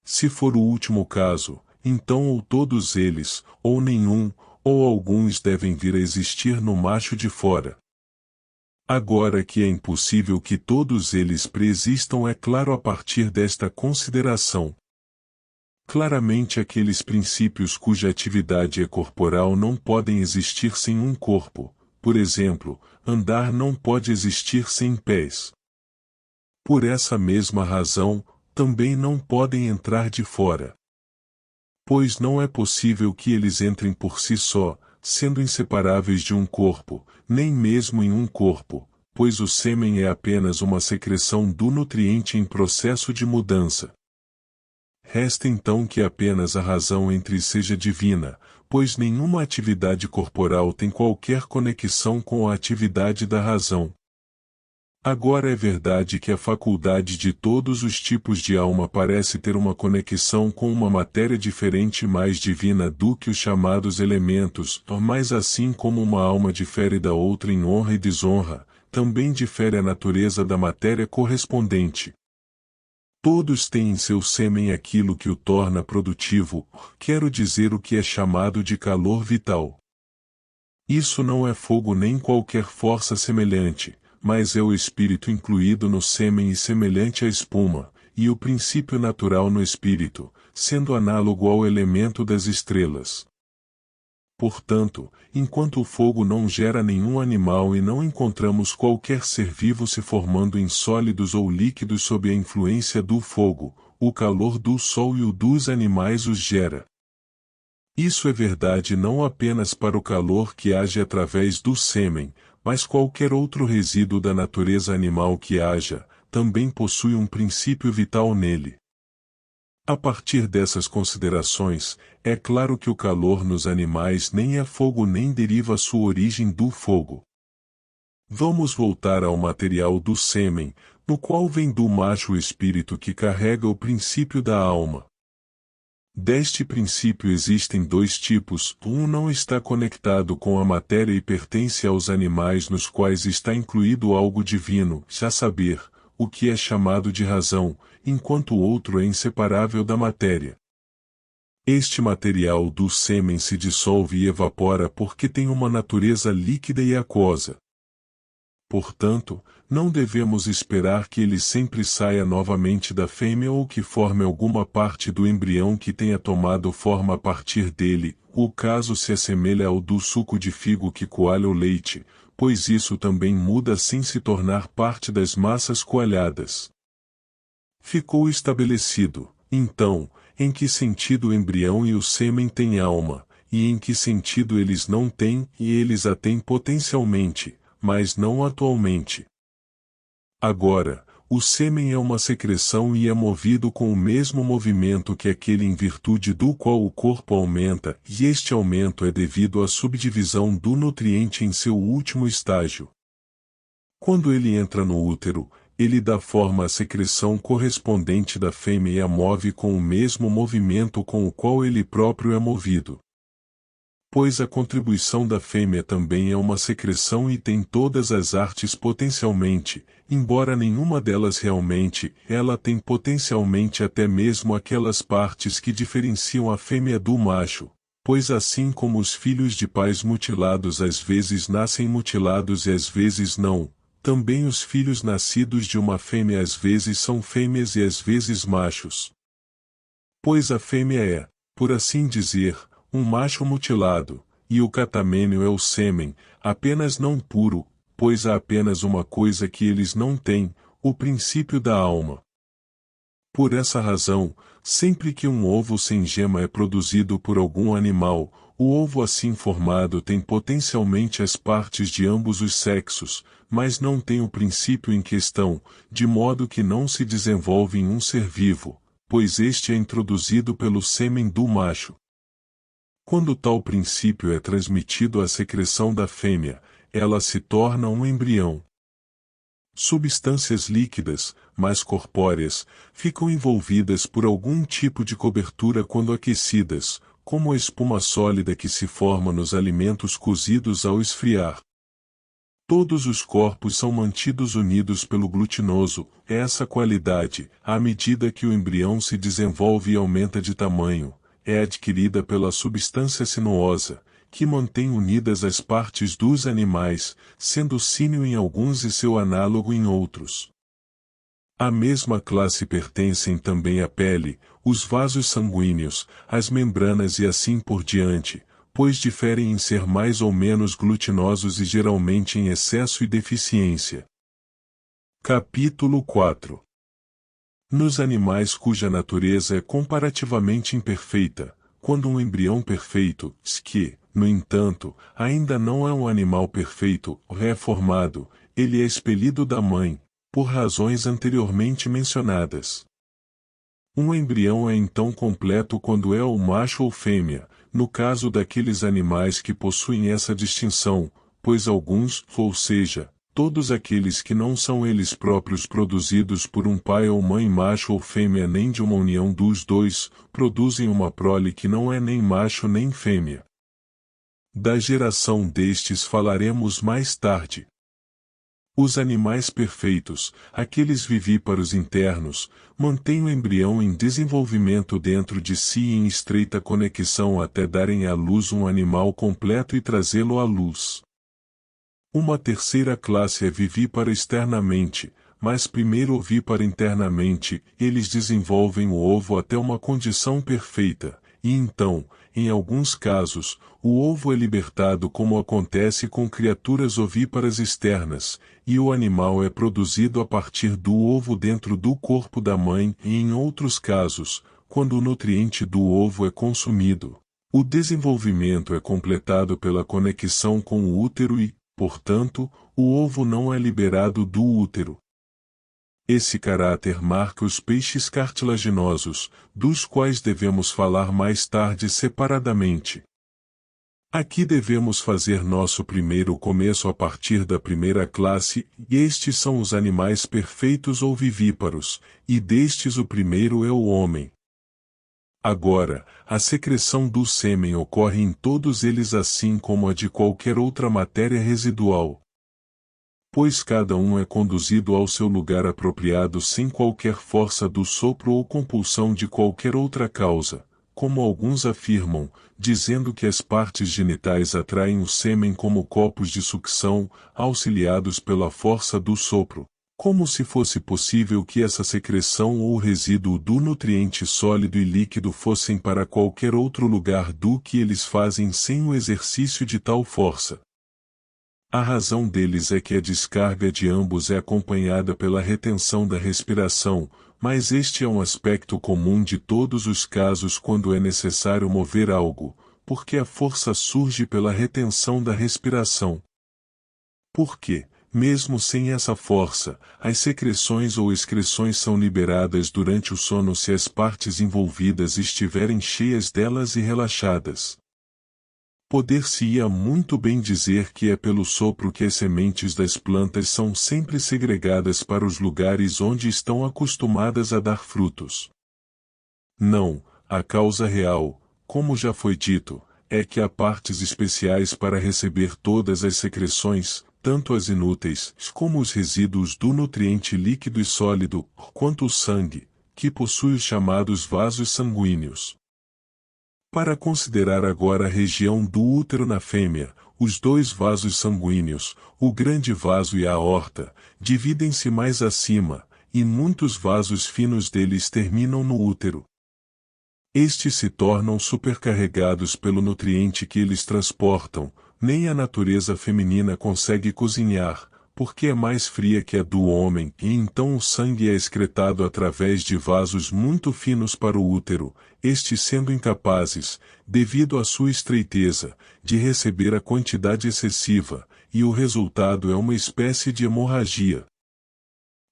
S1: Se for o último caso, então ou todos eles, ou nenhum, ou alguns devem vir a existir no macho de fora. Agora que é impossível que todos eles preexistam é claro a partir desta consideração. Claramente aqueles princípios cuja atividade é corporal não podem existir sem um corpo, por exemplo, andar não pode existir sem pés. Por essa mesma razão, também não podem entrar de fora. Pois não é possível que eles entrem por si só, sendo inseparáveis de um corpo, nem mesmo em um corpo, pois o sêmen é apenas uma secreção do nutriente em processo de mudança. Resta então que apenas a razão entre seja divina, pois nenhuma atividade corporal tem qualquer conexão com a atividade da razão. Agora é verdade que a faculdade de todos os tipos de alma parece ter uma conexão com uma matéria diferente e mais divina do que os chamados elementos, mas assim como uma alma difere da outra em honra e desonra, também difere a natureza da matéria correspondente. Todos têm em seu sêmen aquilo que o torna produtivo, quero dizer o que é chamado de calor vital. Isso não é fogo nem qualquer força semelhante, mas é o espírito incluído no sêmen e semelhante à espuma, e o princípio natural no espírito, sendo análogo ao elemento das estrelas. Portanto, enquanto o fogo não gera nenhum animal e não encontramos qualquer ser vivo se formando em sólidos ou líquidos sob a influência do fogo, o calor do sol e o dos animais os gera. Isso é verdade não apenas para o calor que age através do sêmen, mas qualquer outro resíduo da natureza animal que haja, também possui um princípio vital nele. A partir dessas considerações, é claro que o calor nos animais nem é fogo nem deriva sua origem do fogo. Vamos voltar ao material do sêmen, no qual vem do macho o espírito que carrega o princípio da alma. Deste princípio existem dois tipos, um não está conectado com a matéria e pertence aos animais nos quais está incluído algo divino, a saber, o que é chamado de razão, enquanto o outro é inseparável da matéria. Este material do sêmen se dissolve e evapora porque tem uma natureza líquida e aquosa. Portanto, não devemos esperar que ele sempre saia novamente da fêmea ou que forme alguma parte do embrião que tenha tomado forma a partir dele, o caso se assemelha ao do suco de figo que coalha o leite, pois isso também muda sem se tornar parte das massas coalhadas. Ficou estabelecido, então, em que sentido o embrião e o sêmen têm alma, e em que sentido eles não têm, e eles a têm potencialmente, mas não atualmente. Agora, o sêmen é uma secreção e é movido com o mesmo movimento que aquele em virtude do qual o corpo aumenta, e este aumento é devido à subdivisão do nutriente em seu último estágio. Quando ele entra no útero, ele dá forma à secreção correspondente da fêmea e a move com o mesmo movimento com o qual ele próprio é movido. Pois a contribuição da fêmea também é uma secreção e tem todas as artes potencialmente, embora nenhuma delas realmente, ela tem potencialmente até mesmo aquelas partes que diferenciam a fêmea do macho, pois assim como os filhos de pais mutilados às vezes nascem mutilados e às vezes não, também os filhos nascidos de uma fêmea às vezes são fêmeas e às vezes machos. Pois a fêmea é, por assim dizer, um macho mutilado, e o catamênio é o sêmen, apenas não puro, pois há apenas uma coisa que eles não têm, o princípio da alma. Por essa razão, sempre que um ovo sem gema é produzido por algum animal, o ovo assim formado tem potencialmente as partes de ambos os sexos, mas não tem o princípio em questão, de modo que não se desenvolve em um ser vivo, pois este é introduzido pelo sêmen do macho. Quando tal princípio é transmitido à secreção da fêmea, ela se torna um embrião. Substâncias líquidas, mais corpóreas, ficam envolvidas por algum tipo de cobertura quando aquecidas, como a espuma sólida que se forma nos alimentos cozidos ao esfriar. Todos os corpos são mantidos unidos pelo glutinoso. Essa qualidade, à medida que o embrião se desenvolve e aumenta de tamanho, é adquirida pela substância sinuosa, que mantém unidas as partes dos animais, sendo síneo em alguns e seu análogo em outros. À mesma classe pertencem também a pele, os vasos sanguíneos, as membranas e assim por diante, pois diferem em ser mais ou menos glutinosos e geralmente em excesso e deficiência. Capítulo 4. Nos animais cuja natureza é comparativamente imperfeita, quando um embrião perfeito, que, no entanto, ainda não é um animal perfeito, reformado, ele é expelido da mãe, por razões anteriormente mencionadas. Um embrião é então completo quando é ou macho ou fêmea, no caso daqueles animais que possuem essa distinção, pois alguns, ou seja, todos aqueles que não são eles próprios produzidos por um pai ou mãe macho ou fêmea nem de uma união dos dois, produzem uma prole que não é nem macho nem fêmea. Da geração destes falaremos mais tarde. Os animais perfeitos, aqueles vivíparos internos, mantêm o embrião em desenvolvimento dentro de si e em estreita conexão até darem à luz um animal completo e trazê-lo à luz. Uma terceira classe é vivípara externamente, mas primeiro ovípara internamente. Eles desenvolvem o ovo até uma condição perfeita, e então, em alguns casos, o ovo é libertado como acontece com criaturas ovíparas externas, e o animal é produzido a partir do ovo dentro do corpo da mãe e em outros casos, quando o nutriente do ovo é consumido. O desenvolvimento é completado pela conexão com o útero e, portanto, o ovo não é liberado do útero. Esse caráter marca os peixes cartilaginosos, dos quais devemos falar mais tarde separadamente. Aqui devemos fazer nosso primeiro começo a partir da primeira classe, e estes são os animais perfeitos ou vivíparos, e destes o primeiro é o homem. Agora, a secreção do sêmen ocorre em todos eles assim como a de qualquer outra matéria residual. Pois cada um é conduzido ao seu lugar apropriado sem qualquer força do sopro ou compulsão de qualquer outra causa, como alguns afirmam, dizendo que as partes genitais atraem o sêmen como copos de sucção, auxiliados pela força do sopro, como se fosse possível que essa secreção ou resíduo do nutriente sólido e líquido fossem para qualquer outro lugar do que eles fazem sem o exercício de tal força. A razão deles é que a descarga de ambos é acompanhada pela retenção da respiração, mas este é um aspecto comum de todos os casos quando é necessário mover algo, porque a força surge pela retenção da respiração. Porque, mesmo sem essa força, as secreções ou excreções são liberadas durante o sono se as partes envolvidas estiverem cheias delas e relaxadas. Poder-se-ia muito bem dizer que é pelo sopro que as sementes das plantas são sempre segregadas para os lugares onde estão acostumadas a dar frutos. Não, a causa real, como já foi dito, é que há partes especiais para receber todas as secreções, tanto as inúteis, como os resíduos do nutriente líquido e sólido, quanto o sangue, que possui os chamados vasos sanguíneos. Para considerar agora a região do útero na fêmea, os dois vasos sanguíneos, o grande vaso e a aorta, dividem-se mais acima, e muitos vasos finos deles terminam no útero. Estes se tornam supercarregados pelo nutriente que eles transportam, nem a natureza feminina consegue cozinhar, porque é mais fria que a do homem, e então o sangue é excretado através de vasos muito finos para o útero, estes sendo incapazes, devido à sua estreiteza, de receber a quantidade excessiva, e o resultado é uma espécie de hemorragia.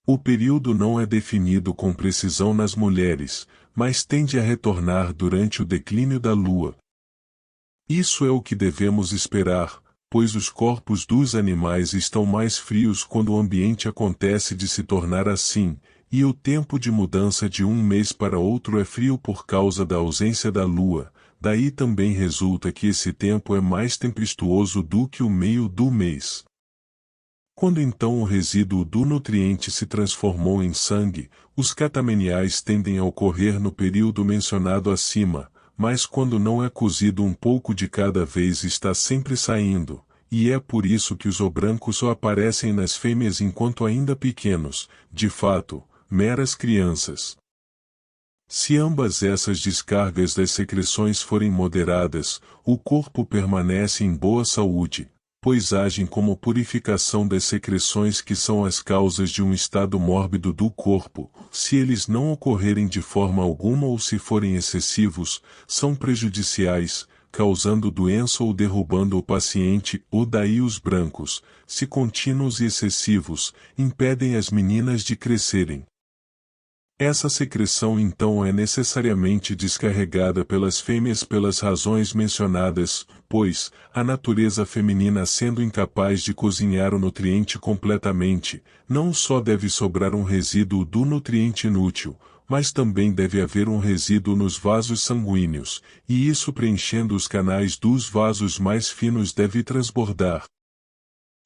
S1: O período não é definido com precisão nas mulheres, mas tende a retornar durante o declínio da lua. Isso é o que devemos esperar, pois os corpos dos animais estão mais frios quando o ambiente acontece de se tornar assim, e o tempo de mudança de um mês para outro é frio por causa da ausência da lua, daí também resulta que esse tempo é mais tempestuoso do que o meio do mês. Quando então o resíduo do nutriente se transformou em sangue, os catameniais tendem a ocorrer no período mencionado acima, mas quando não é cozido um pouco de cada vez está sempre saindo, e é por isso que os obrancos só aparecem nas fêmeas enquanto ainda pequenos, de fato, meras crianças. Se ambas essas descargas das secreções forem moderadas, o corpo permanece em boa saúde, pois agem como purificação das secreções que são as causas de um estado mórbido do corpo. Se eles não ocorrerem de forma alguma ou se forem excessivos, são prejudiciais, causando doença ou derrubando o paciente, ou daí os brancos, se contínuos e excessivos, impedem as meninas de crescerem. Essa secreção então é necessariamente descarregada pelas fêmeas pelas razões mencionadas, pois, a natureza feminina sendo incapaz de cozinhar o nutriente completamente, não só deve sobrar um resíduo do nutriente inútil, mas também deve haver um resíduo nos vasos sanguíneos, e isso preenchendo os canais dos vasos mais finos deve transbordar.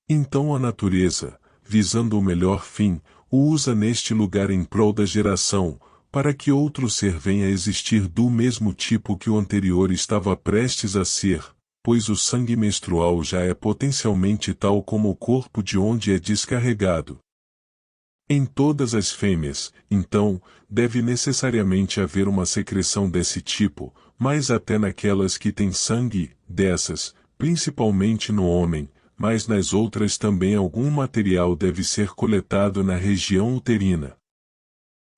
S1: Então a natureza, visando o melhor fim, o usa neste lugar em prol da geração, para que outro ser venha a existir do mesmo tipo que o anterior estava prestes a ser, pois o sangue menstrual já é potencialmente tal como o corpo de onde é descarregado. Em todas as fêmeas, então, deve necessariamente haver uma secreção desse tipo, mas até naquelas que têm sangue, dessas, principalmente no homem, mas nas outras também algum material deve ser coletado na região uterina.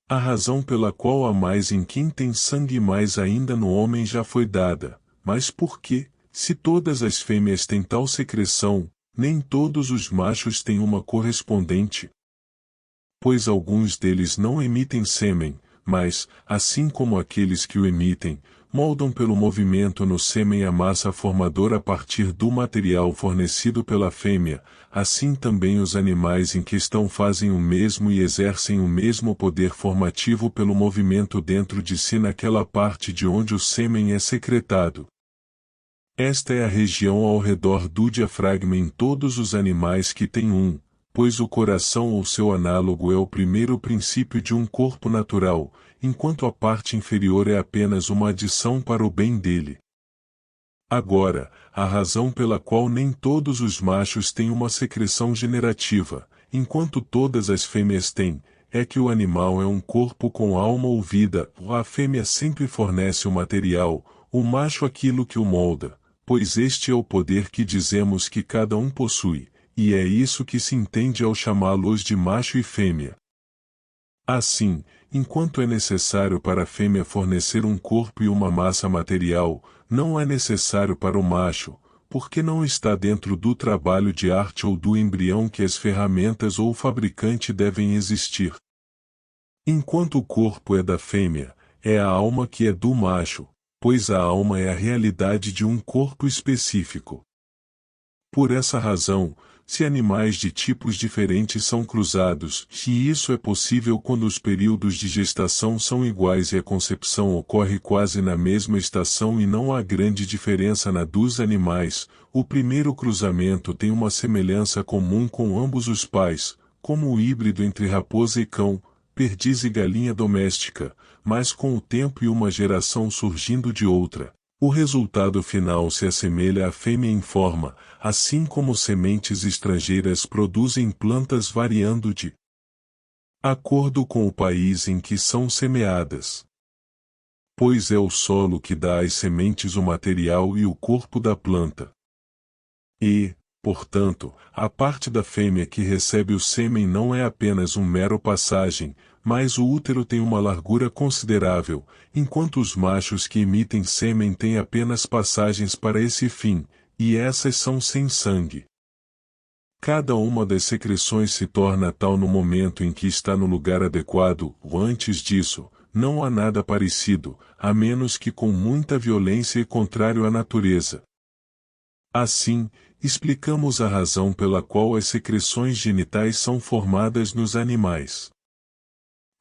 S1: A razão pela qual há mais em quem tem sangue mais ainda no homem já foi dada, mas por que, se todas as fêmeas têm tal secreção, nem todos os machos têm uma correspondente? Pois alguns deles não emitem sêmen, mas, assim como aqueles que o emitem, moldam pelo movimento no sêmen a massa formadora a partir do material fornecido pela fêmea, assim também os animais em questão fazem o mesmo e exercem o mesmo poder formativo pelo movimento dentro de si naquela parte de onde o sêmen é secretado. Esta é a região ao redor do diafragma em todos os animais que têm um, pois o coração ou seu análogo é o primeiro princípio de um corpo natural, enquanto a parte inferior é apenas uma adição para o bem dele. Agora, a razão pela qual nem todos os machos têm uma secreção generativa, enquanto todas as fêmeas têm, é que o animal é um corpo com alma ou vida, a fêmea sempre fornece o material, o macho aquilo que o molda, pois este é o poder que dizemos que cada um possui, e é isso que se entende ao chamá-los de macho e fêmea. Assim, enquanto é necessário para a fêmea fornecer um corpo e uma massa material, não é necessário para o macho, porque não está dentro do trabalho de arte ou do embrião que as ferramentas ou o fabricante devem existir. Enquanto o corpo é da fêmea, é a alma que é do macho, pois a alma é a realidade de um corpo específico. Por essa razão, se animais de tipos diferentes são cruzados, e isso é possível quando os períodos de gestação são iguais e a concepção ocorre quase na mesma estação e não há grande diferença na dos animais, o primeiro cruzamento tem uma semelhança comum com ambos os pais, como o híbrido entre raposa e cão, perdiz e galinha doméstica, mas com o tempo e uma geração surgindo de outra. O resultado final se assemelha à fêmea em forma, assim como sementes estrangeiras produzem plantas variando de acordo com o país em que são semeadas. Pois é o solo que dá às sementes o material e o corpo da planta. E, portanto, a parte da fêmea que recebe o sêmen não é apenas um mero passagem, mas o útero tem uma largura considerável, enquanto os machos que emitem sêmen têm apenas passagens para esse fim, e essas são sem sangue. Cada uma das secreções se torna tal no momento em que está no lugar adequado, ou antes disso, não há nada parecido, a menos que com muita violência e contrário à natureza. Assim, explicamos a razão pela qual as secreções genitais são formadas nos animais.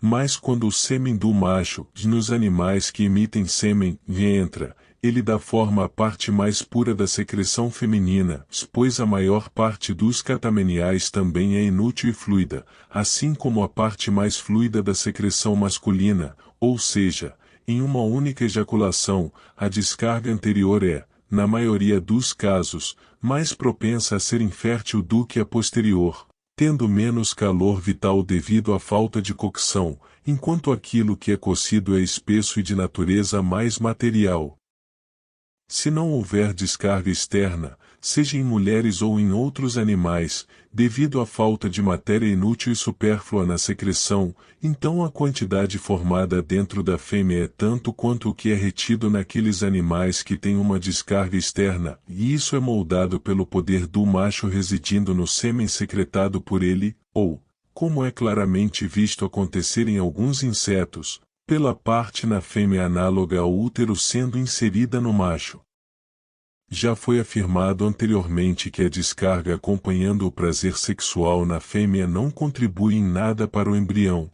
S1: Mas quando o sêmen do macho, nos animais que emitem sêmen, entra, ele dá forma à parte mais pura da secreção feminina, pois a maior parte dos catameniais também é inútil e fluida, assim como a parte mais fluida da secreção masculina, ou seja, em uma única ejaculação, a descarga anterior é, na maioria dos casos, mais propensa a ser infértil do que a posterior, tendo menos calor vital devido à falta de cocção, enquanto aquilo que é cocido é espesso e de natureza mais material. Se não houver descarga externa, seja em mulheres ou em outros animais, devido à falta de matéria inútil e supérflua na secreção, então a quantidade formada dentro da fêmea é tanto quanto o que é retido naqueles animais que têm uma descarga externa, e isso é moldado pelo poder do macho residindo no sêmen secretado por ele, ou, como é claramente visto acontecer em alguns insetos, pela parte na fêmea análoga ao útero sendo inserida no macho. Já foi afirmado anteriormente que a descarga acompanhando o prazer sexual na fêmea não contribui em nada para o embrião.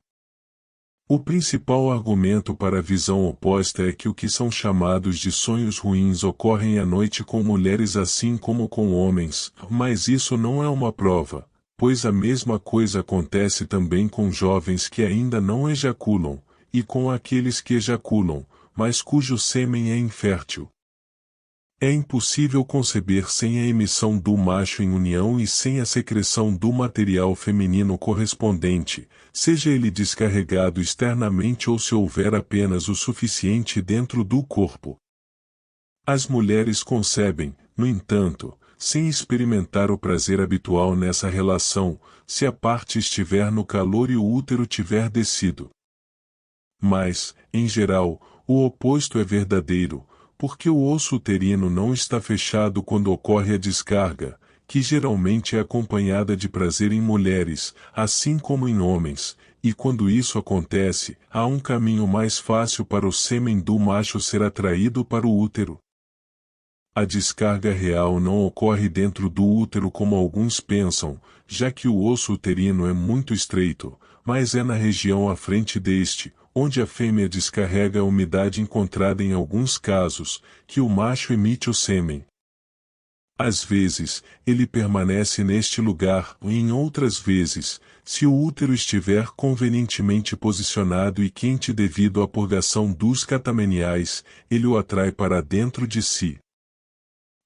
S1: O principal argumento para a visão oposta é que o que são chamados de sonhos ruins ocorrem à noite com mulheres assim como com homens, mas isso não é uma prova, pois a mesma coisa acontece também com jovens que ainda não ejaculam, e com aqueles que ejaculam, mas cujo sêmen é infértil. É impossível conceber sem a emissão do macho em união e sem a secreção do material feminino correspondente, seja ele descarregado externamente ou se houver apenas o suficiente dentro do corpo. As mulheres concebem, no entanto, sem experimentar o prazer habitual nessa relação, se a parte estiver no calor e o útero tiver descido. Mas, em geral, o oposto é verdadeiro, porque o osso uterino não está fechado quando ocorre a descarga, que geralmente é acompanhada de prazer em mulheres, assim como em homens, e quando isso acontece, há um caminho mais fácil para o sêmen do macho ser atraído para o útero. A descarga real não ocorre dentro do útero como alguns pensam, já que o osso uterino é muito estreito, mas é na região à frente deste, onde a fêmea descarrega a umidade encontrada em alguns casos, que o macho emite o sêmen. Às vezes, ele permanece neste lugar, e em outras vezes, se o útero estiver convenientemente posicionado e quente devido à purgação dos catameniais, ele o atrai para dentro de si.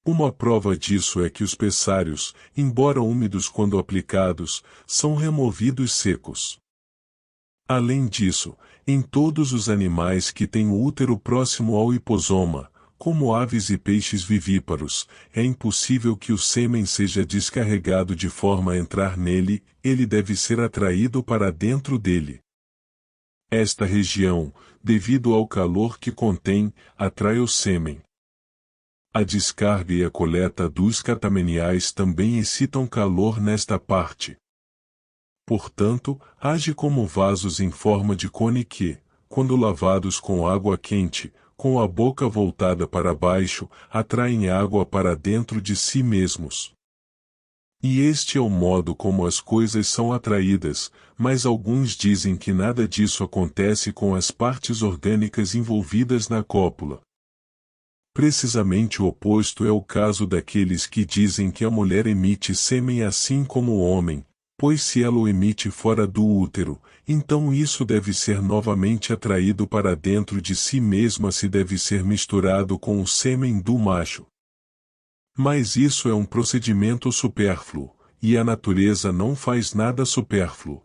S1: Uma prova disso é que os pessários, embora úmidos quando aplicados, são removidos secos. Além disso, em todos os animais que têm o útero próximo ao hiposoma, como aves e peixes vivíparos, é impossível que o sêmen seja descarregado de forma a entrar nele, ele deve ser atraído para dentro dele. Esta região, devido ao calor que contém, atrai o sêmen. A descarga e a coleta dos catameniais também excitam calor nesta parte. Portanto, age como vasos em forma de cone que, quando lavados com água quente, com a boca voltada para baixo, atraem água para dentro de si mesmos. E este é o modo como as coisas são atraídas, mas alguns dizem que nada disso acontece com as partes orgânicas envolvidas na cópula. Precisamente o oposto é o caso daqueles que dizem que a mulher emite sêmen assim como o homem, pois se ela o emite fora do útero, então isso deve ser novamente atraído para dentro de si mesma se deve ser misturado com o sêmen do macho. Mas isso é um procedimento supérfluo, e a natureza não faz nada supérfluo.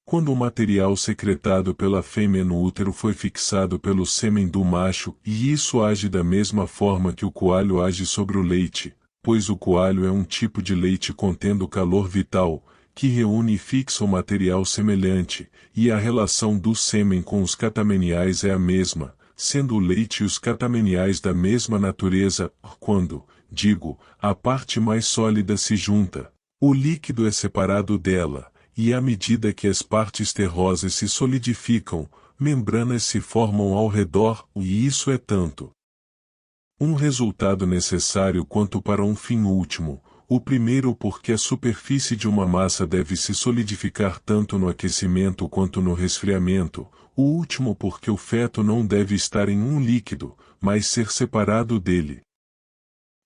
S1: Quando o material secretado pela fêmea no útero foi fixado pelo sêmen do macho, e isso age da mesma forma que o coalho age sobre o leite, pois o coalho é um tipo de leite contendo calor vital, que reúne e fixa o material semelhante, e a relação do sêmen com os catameniais é a mesma, sendo o leite e os catameniais da mesma natureza, quando, digo, a parte mais sólida se junta, o líquido é separado dela, e à medida que as partes terrosas se solidificam, membranas se formam ao redor, e isso é tanto Um resultado necessário quanto para um fim último. O primeiro porque a superfície de uma massa deve se solidificar tanto no aquecimento quanto no resfriamento. O último porque o feto não deve estar em um líquido, mas ser separado dele.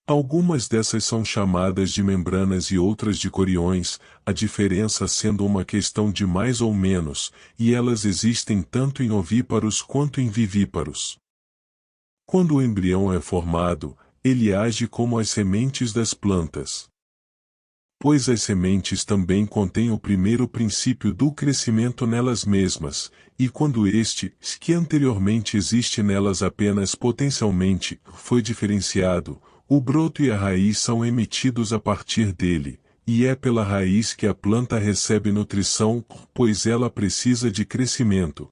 S1: Algumas dessas são chamadas de membranas e outras de coriões, a diferença sendo uma questão de mais ou menos, e elas existem tanto em ovíparos quanto em vivíparos. Quando o embrião é formado, ele age como as sementes das plantas. Pois as sementes também contêm o primeiro princípio do crescimento nelas mesmas, e quando este, que anteriormente existe nelas apenas potencialmente, foi diferenciado, o broto e a raiz são emitidos a partir dele, e é pela raiz que a planta recebe nutrição, pois ela precisa de crescimento.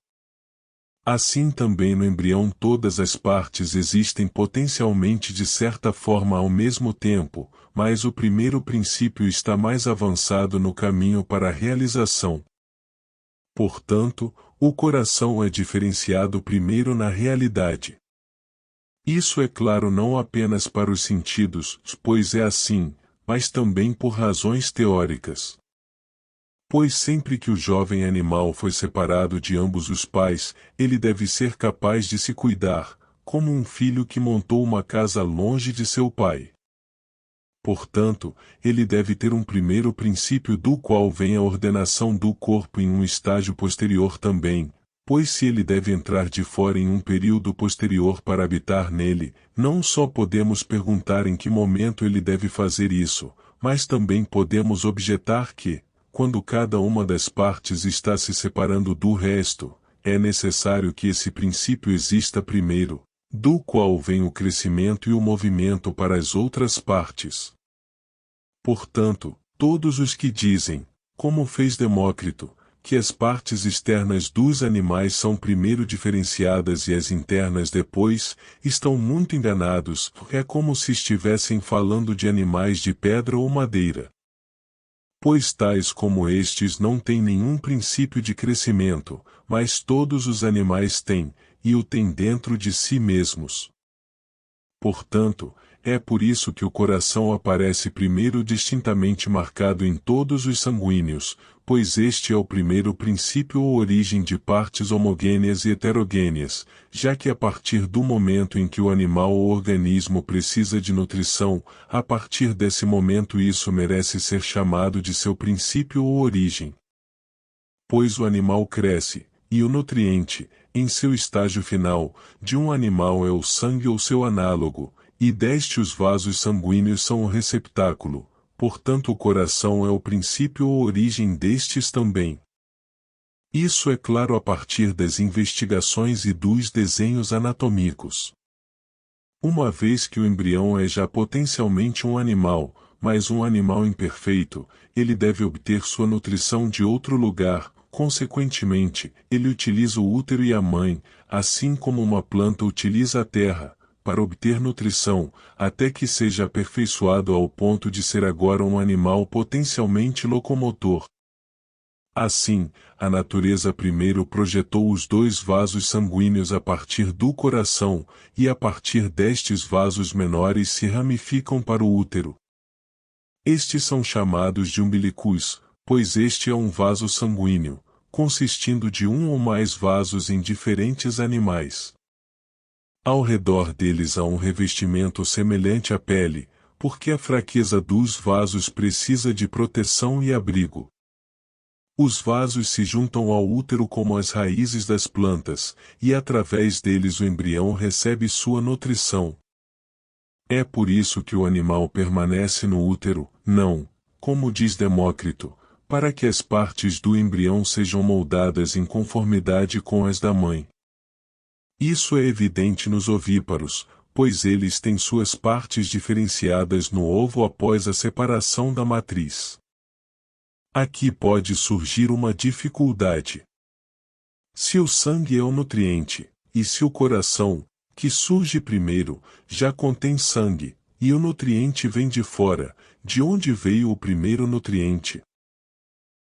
S1: Assim também no embrião todas as partes existem potencialmente de certa forma ao mesmo tempo, mas o primeiro princípio está mais avançado no caminho para a realização. Portanto, o coração é diferenciado primeiro na realidade. Isso é claro não apenas para os sentidos, pois é assim, mas também por razões teóricas. Pois sempre que o jovem animal foi separado de ambos os pais, ele deve ser capaz de se cuidar, como um filho que montou uma casa longe de seu pai. Portanto, ele deve ter um primeiro princípio do qual vem a ordenação do corpo em um estágio posterior também, pois se ele deve entrar de fora em um período posterior para habitar nele, não só podemos perguntar em que momento ele deve fazer isso, mas também podemos objetar que, quando cada uma das partes está se separando do resto, é necessário que esse princípio exista primeiro, do qual vem o crescimento e o movimento para as outras partes. Portanto, todos os que dizem, como fez Demócrito, que as partes externas dos animais são primeiro diferenciadas e as internas depois, estão muito enganados, é como se estivessem falando de animais de pedra ou madeira. Pois tais como estes não têm nenhum princípio de crescimento, mas todos os animais têm, e o têm dentro de si mesmos. Portanto, é por isso que o coração aparece primeiro distintamente marcado em todos os sanguíneos, pois este é o primeiro princípio ou origem de partes homogêneas e heterogêneas, já que a partir do momento em que o animal ou organismo precisa de nutrição, a partir desse momento isso merece ser chamado de seu princípio ou origem. Pois o animal cresce, e o nutriente, em seu estágio final, de um animal é o sangue ou seu análogo, e deste os vasos sanguíneos são o receptáculo, portanto o coração é o princípio ou origem destes também. Isso é claro a partir das investigações e dos desenhos anatômicos. Uma vez que o embrião é já potencialmente um animal, mas um animal imperfeito, ele deve obter sua nutrição de outro lugar, consequentemente, ele utiliza o útero e a mãe, assim como uma planta utiliza a terra, para obter nutrição, até que seja aperfeiçoado ao ponto de ser agora um animal potencialmente locomotor. Assim, a natureza primeiro projetou os dois vasos sanguíneos a partir do coração, e a partir destes vasos menores se ramificam para o útero. Estes são chamados de umbilicus, pois este é um vaso sanguíneo, consistindo de um ou mais vasos em diferentes animais. Ao redor deles há um revestimento semelhante à pele, porque a fraqueza dos vasos precisa de proteção e abrigo. Os vasos se juntam ao útero como as raízes das plantas, e através deles o embrião recebe sua nutrição. É por isso que o animal permanece no útero, não, como diz Demócrito, para que as partes do embrião sejam moldadas em conformidade com as da mãe. Isso é evidente nos ovíparos, pois eles têm suas partes diferenciadas no ovo após a separação da matriz. Aqui pode surgir uma dificuldade. Se o sangue é o nutriente, e se o coração, que surge primeiro, já contém sangue, e o nutriente vem de fora, de onde veio o primeiro nutriente?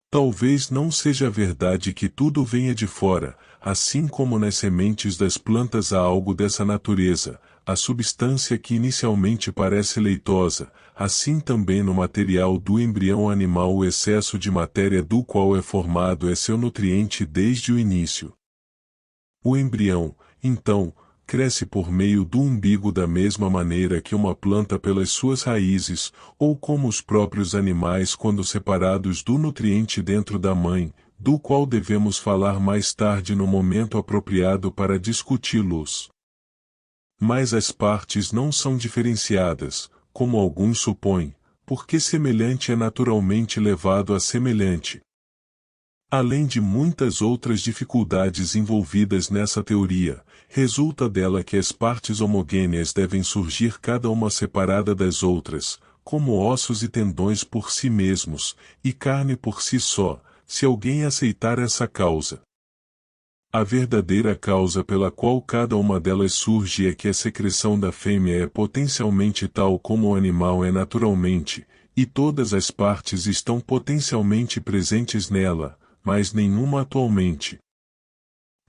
S1: Talvez não seja verdade que tudo venha de fora, assim como nas sementes das plantas há algo dessa natureza, a substância que inicialmente parece leitosa, assim também no material do embrião animal o excesso de matéria do qual é formado é seu nutriente desde o início. O embrião, então, cresce por meio do umbigo da mesma maneira que uma planta pelas suas raízes, ou como os próprios animais quando separados do nutriente dentro da mãe, do qual devemos falar mais tarde no momento apropriado para discuti-los. Mas as partes não são diferenciadas, como alguns supõem, porque semelhante é naturalmente levado a semelhante. Além de muitas outras dificuldades envolvidas nessa teoria, resulta dela que as partes homogêneas devem surgir cada uma separada das outras, como ossos e tendões por si mesmos, e carne por si só, se alguém aceitar essa causa. A verdadeira causa pela qual cada uma delas surge é que a secreção da fêmea é potencialmente tal como o animal é naturalmente, e todas as partes estão potencialmente presentes nela, mas nenhuma atualmente.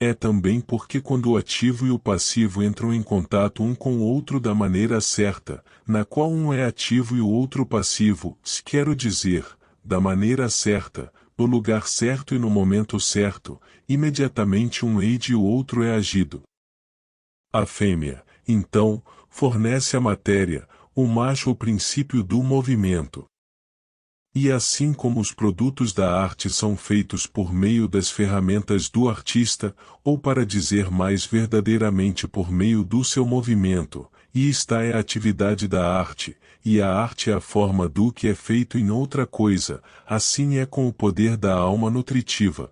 S1: É também porque quando o ativo e o passivo entram em contato um com o outro da maneira certa, na qual um é ativo e o outro passivo, quero dizer, da maneira certa, no lugar certo e no momento certo, imediatamente um age e o outro é agido. A fêmea, então, fornece a matéria, o macho o princípio do movimento. E assim como os produtos da arte são feitos por meio das ferramentas do artista, ou para dizer mais verdadeiramente por meio do seu movimento, e esta é a atividade da arte, e a arte é a forma do que é feito em outra coisa, assim é com o poder da alma nutritiva.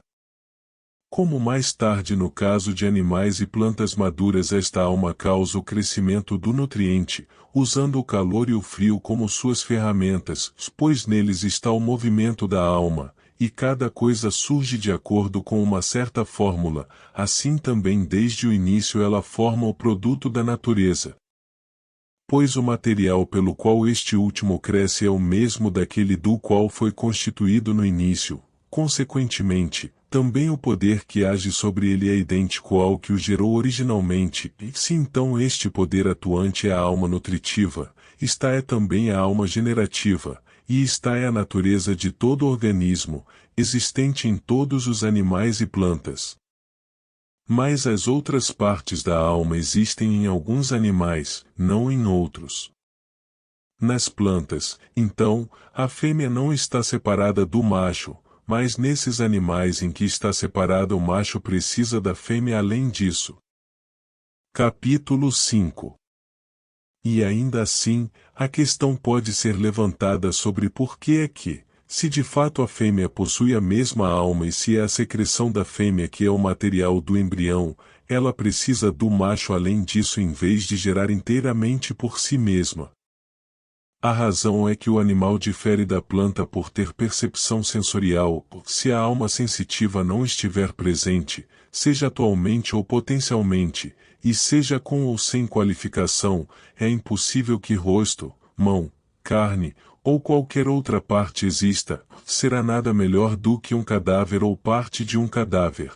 S1: Como mais tarde no caso de animais e plantas maduras esta alma causa o crescimento do nutriente, usando o calor e o frio como suas ferramentas, pois neles está o movimento da alma, e cada coisa surge de acordo com uma certa fórmula, assim também desde o início ela forma o produto da natureza. Pois o material pelo qual este último cresce é o mesmo daquele do qual foi constituído no início, consequentemente, também o poder que age sobre ele é idêntico ao que o gerou originalmente, e se então este poder atuante é a alma nutritiva, esta é também a alma generativa, e esta é a natureza de todo organismo, existente em todos os animais e plantas. Mas as outras partes da alma existem em alguns animais, não em outros. Nas plantas, então, a fêmea não está separada do macho, mas nesses animais em que está separado o macho precisa da fêmea além disso. Capítulo 5. E ainda assim, a questão pode ser levantada sobre por que é que, se de fato a fêmea possui a mesma alma e se é a secreção da fêmea que é o material do embrião, ela precisa do macho além disso em vez de gerar inteiramente por si mesma. A razão é que o animal difere da planta por ter percepção sensorial, se a alma sensitiva não estiver presente, seja atualmente ou potencialmente, e seja com ou sem qualificação, é impossível que rosto, mão, carne, ou qualquer outra parte exista, será nada melhor do que um cadáver ou parte de um cadáver.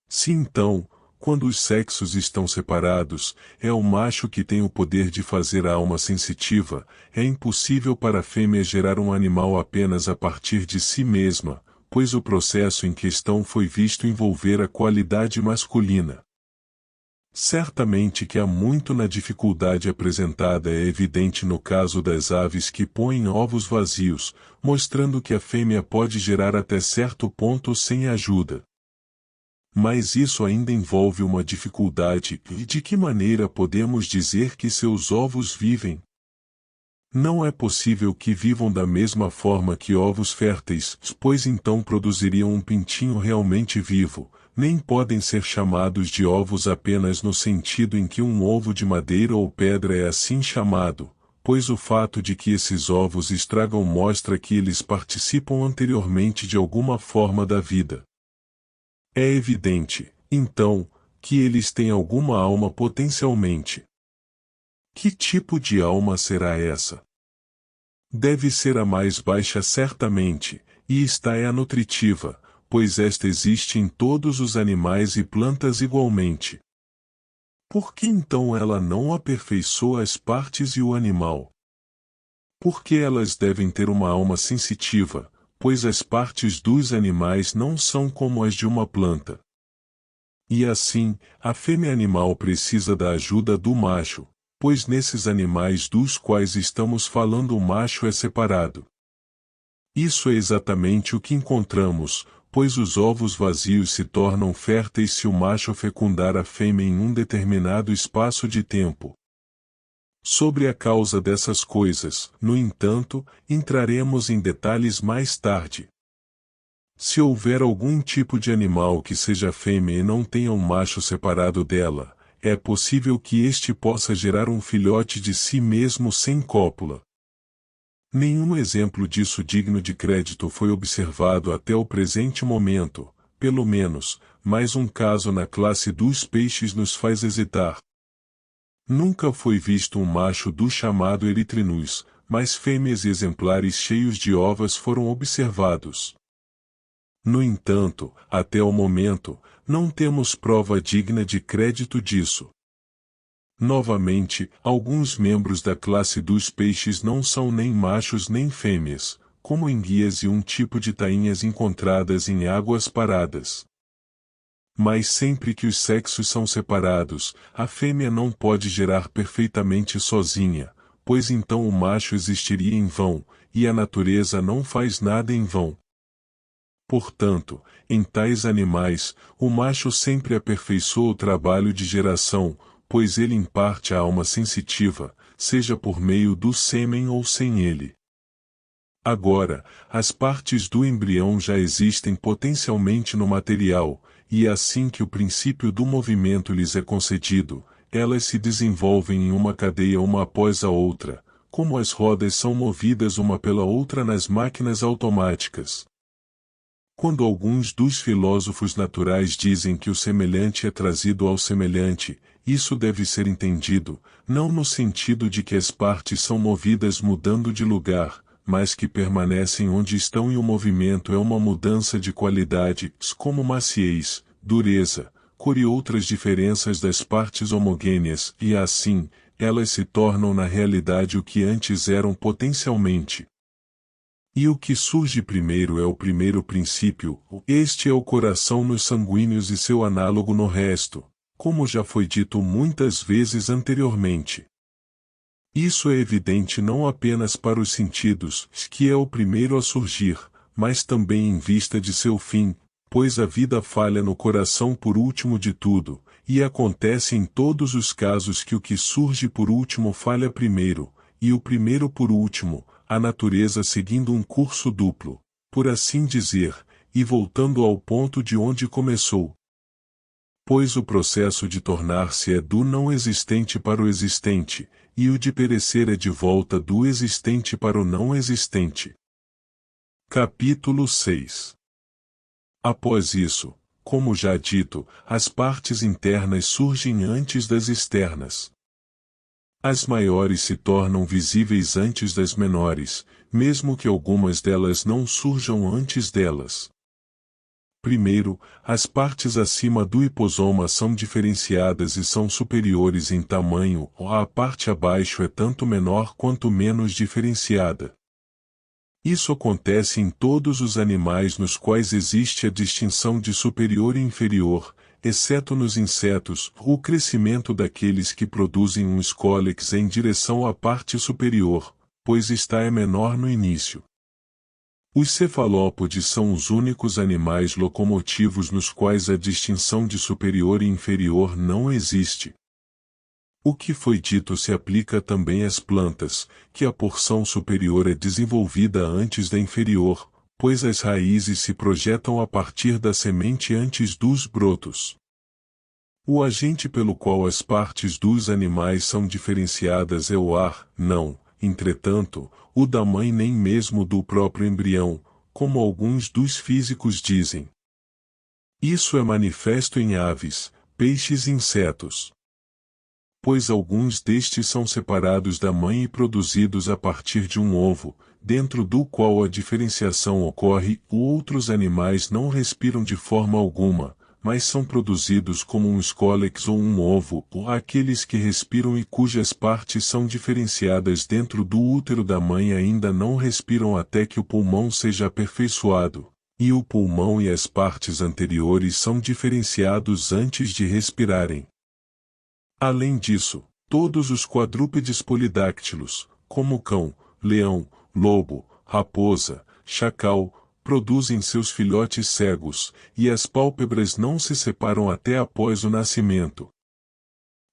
S1: Se então, quando os sexos estão separados, é o macho que tem o poder de fazer a alma sensitiva, é impossível para a fêmea gerar um animal apenas a partir de si mesma, pois o processo em questão foi visto envolver a qualidade masculina. Certamente que há muito na dificuldade apresentada é evidente no caso das aves que põem ovos vazios, mostrando que a fêmea pode gerar até certo ponto sem ajuda. Mas isso ainda envolve uma dificuldade, e de que maneira podemos dizer que seus ovos vivem? Não é possível que vivam da mesma forma que ovos férteis, pois então produziriam um pintinho realmente vivo, nem podem ser chamados de ovos apenas no sentido em que um ovo de madeira ou pedra é assim chamado, pois o fato de que esses ovos estragam mostra que eles participam anteriormente de alguma forma da vida. É evidente, então, que eles têm alguma alma potencialmente. Que tipo de alma será essa? Deve ser a mais baixa certamente, E esta é a nutritiva, pois esta existe em todos os animais e plantas igualmente. Por que então ela não aperfeiçoa as partes e o animal? Porque elas devem ter uma alma sensitiva, pois as partes dos animais não são como as de uma planta. E assim, a fêmea animal precisa da ajuda do macho, pois nesses animais dos quais estamos falando o macho é separado. Isso é exatamente o que encontramos, pois os ovos vazios se tornam férteis se o macho fecundar a fêmea em um determinado espaço de tempo. Sobre a causa dessas coisas, no entanto, entraremos em detalhes mais tarde. Se houver algum tipo de animal que seja fêmea e não tenha um macho separado dela, é possível que este possa gerar um filhote de si mesmo sem cópula. Nenhum exemplo disso digno de crédito foi observado até o presente momento, pelo menos, mas um caso na classe dos peixes nos faz hesitar. Nunca foi visto um macho do chamado Erythrinus, mas fêmeas e exemplares cheios de ovas foram observados. No entanto, até o momento, não temos prova digna de crédito disso. Novamente, alguns membros da classe dos peixes não são nem machos nem fêmeas, como enguias e um tipo de tainhas encontradas em águas paradas. Mas sempre que os sexos são separados, a fêmea não pode gerar perfeitamente sozinha, pois então o macho existiria em vão, e a natureza não faz nada em vão. Portanto, em tais animais, o macho sempre aperfeiçoa o trabalho de geração, pois ele imparte a alma sensitiva, seja por meio do sêmen ou sem ele. Agora, as partes do embrião já existem potencialmente no material, e assim que o princípio do movimento lhes é concedido, elas se desenvolvem em uma cadeia uma após a outra, como as rodas são movidas uma pela outra nas máquinas automáticas. Quando alguns dos filósofos naturais dizem que o semelhante é trazido ao semelhante, isso deve ser entendido, não no sentido de que as partes são movidas mudando de lugar, mas que permanecem onde estão e o movimento é uma mudança de qualidade, como maciez, dureza, cor e outras diferenças das partes homogêneas, e assim, elas se tornam na realidade o que antes eram potencialmente. E o que surge primeiro é o primeiro princípio, este é o coração nos sanguíneos e seu análogo no resto, como já foi dito muitas vezes anteriormente. Isso é evidente não apenas para os sentidos, que é o primeiro a surgir, mas também em vista de seu fim, pois a vida falha no coração por último de tudo, e acontece em todos os casos que o que surge por último falha primeiro, e o primeiro por último, a natureza seguindo um curso duplo, por assim dizer, e voltando ao ponto de onde começou. Pois o processo de tornar-se é do não existente para o existente, e o de perecer é de volta do existente para o não existente. Capítulo 6. Após isso, como já dito, as partes internas surgem antes das externas. As maiores se tornam visíveis antes das menores, mesmo que algumas delas não surjam antes delas. Primeiro, as partes acima do hiposoma são diferenciadas e são superiores em tamanho, a parte abaixo é tanto menor quanto menos diferenciada. Isso acontece em todos os animais nos quais existe a distinção de superior e inferior, exceto nos insetos, o crescimento daqueles que produzem um escólex em direção à parte superior, pois esta é menor no início. Os cefalópodes são os únicos animais locomotivos nos quais a distinção de superior e inferior não existe. O que foi dito se aplica também às plantas, que a porção superior é desenvolvida antes da inferior, pois as raízes se projetam a partir da semente antes dos brotos. O agente pelo qual as partes dos animais são diferenciadas é o ar, não, entretanto, o da mãe nem mesmo do próprio embrião, como alguns dos físicos dizem. Isso é manifesto em aves, peixes e insetos. pois alguns destes são separados da mãe e produzidos a partir de um ovo, dentro do qual a diferenciação ocorre. Outros animais não respiram de forma alguma, mas são produzidos como um escólex ou um ovo, ou aqueles que respiram e cujas partes são diferenciadas dentro do útero da mãe ainda não respiram até que o pulmão seja aperfeiçoado, e o pulmão e as partes anteriores são diferenciados antes de respirarem. Além disso, todos os quadrúpedes polidáctilos, como cão, leão, lobo, raposa, chacal, produzem seus filhotes cegos, e as pálpebras não se separam até após o nascimento.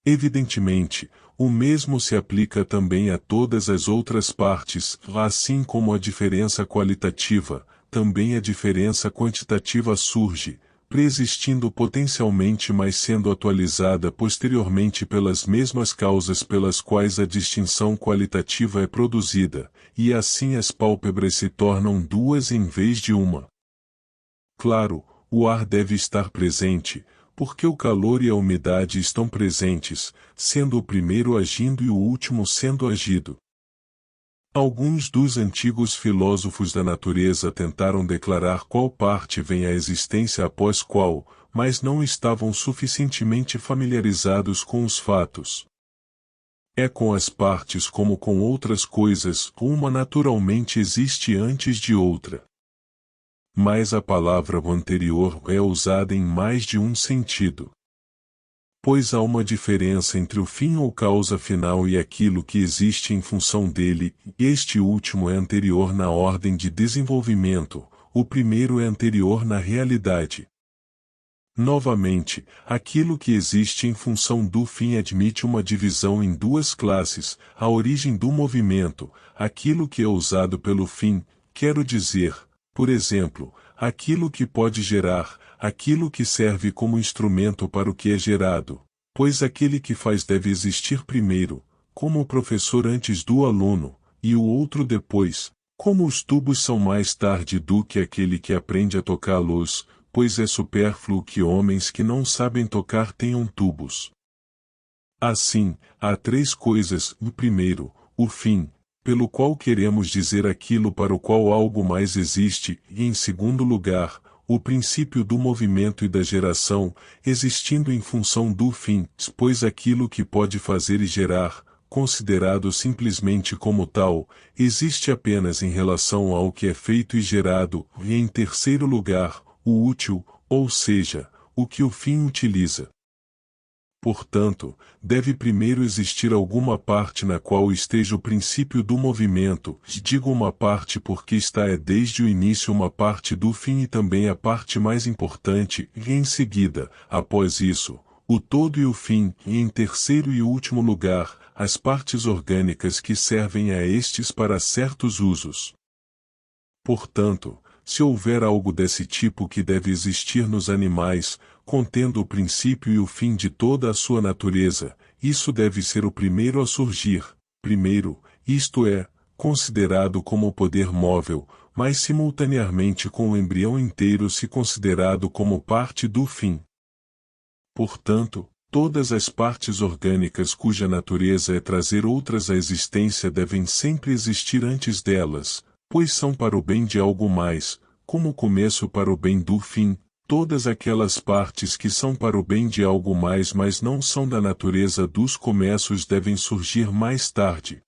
S1: Evidentemente, o mesmo se aplica também a todas as outras partes, assim como a diferença qualitativa, também a diferença quantitativa surge, preexistindo potencialmente mas sendo atualizada posteriormente pelas mesmas causas pelas quais a distinção qualitativa é produzida, e assim as pálpebras se tornam duas em vez de uma. Claro, o ar deve estar presente, porque o calor e a umidade estão presentes, sendo o primeiro agindo e o último sendo agido. Alguns dos antigos filósofos da natureza tentaram declarar qual parte vem à existência após qual, mas não estavam suficientemente familiarizados com os fatos. É com as partes como com outras coisas, uma naturalmente existe antes de outra. Mas a palavra anterior é usada em mais de um sentido. Pois há uma diferença entre o fim ou causa final e aquilo que existe em função dele, este último é anterior na ordem de desenvolvimento, o primeiro é anterior na realidade. Novamente, aquilo que existe em função do fim admite uma divisão em duas classes, a origem do movimento, aquilo que é usado pelo fim, quero dizer, por exemplo, aquilo que pode gerar, aquilo que serve como instrumento para o que é gerado, pois aquele que faz deve existir primeiro, como o professor antes do aluno, e o outro depois, como os tubos são mais tarde do que aquele que aprende a tocá-los, pois é supérfluo que homens que não sabem tocar tenham tubos. Assim, há três coisas: o primeiro, o fim, pelo qual queremos dizer aquilo para o qual algo mais existe, e em segundo lugar, o princípio do movimento e da geração, existindo em função do fim, pois aquilo que pode fazer e gerar, considerado simplesmente como tal, existe apenas em relação ao que é feito e gerado, e em terceiro lugar, o útil, ou seja, o que o fim utiliza. Portanto, deve primeiro existir alguma parte na qual esteja o princípio do movimento, digo uma parte porque está desde o início uma parte do fim e também a parte mais importante, e em seguida, após isso, o todo e o fim, e em terceiro e último lugar, as partes orgânicas que servem a estes para certos usos. Portanto, se houver algo desse tipo que deve existir nos animais, contendo o princípio e o fim de toda a sua natureza, isso deve ser o primeiro a surgir, primeiro, isto é, considerado como poder móvel, mas simultaneamente com o embrião inteiro se considerado como parte do fim. Portanto, todas as partes orgânicas cuja natureza é trazer outras à existência devem sempre existir antes delas, pois são para o bem de algo mais, como o começo para o bem do fim. Todas aquelas partes que são para o bem de algo mais mas não são da natureza dos começos devem surgir mais tarde.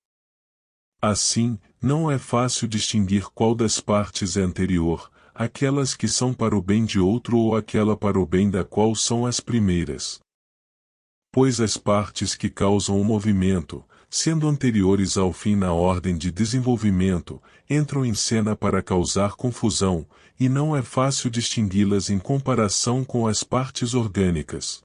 S1: Assim, não é fácil distinguir qual das partes é anterior, aquelas que são para o bem de outro ou aquela para o bem da qual são as primeiras. Pois as partes que causam o movimento, sendo anteriores ao fim na ordem de desenvolvimento, entram em cena para causar confusão, e não é fácil distingui-las em comparação com as partes orgânicas.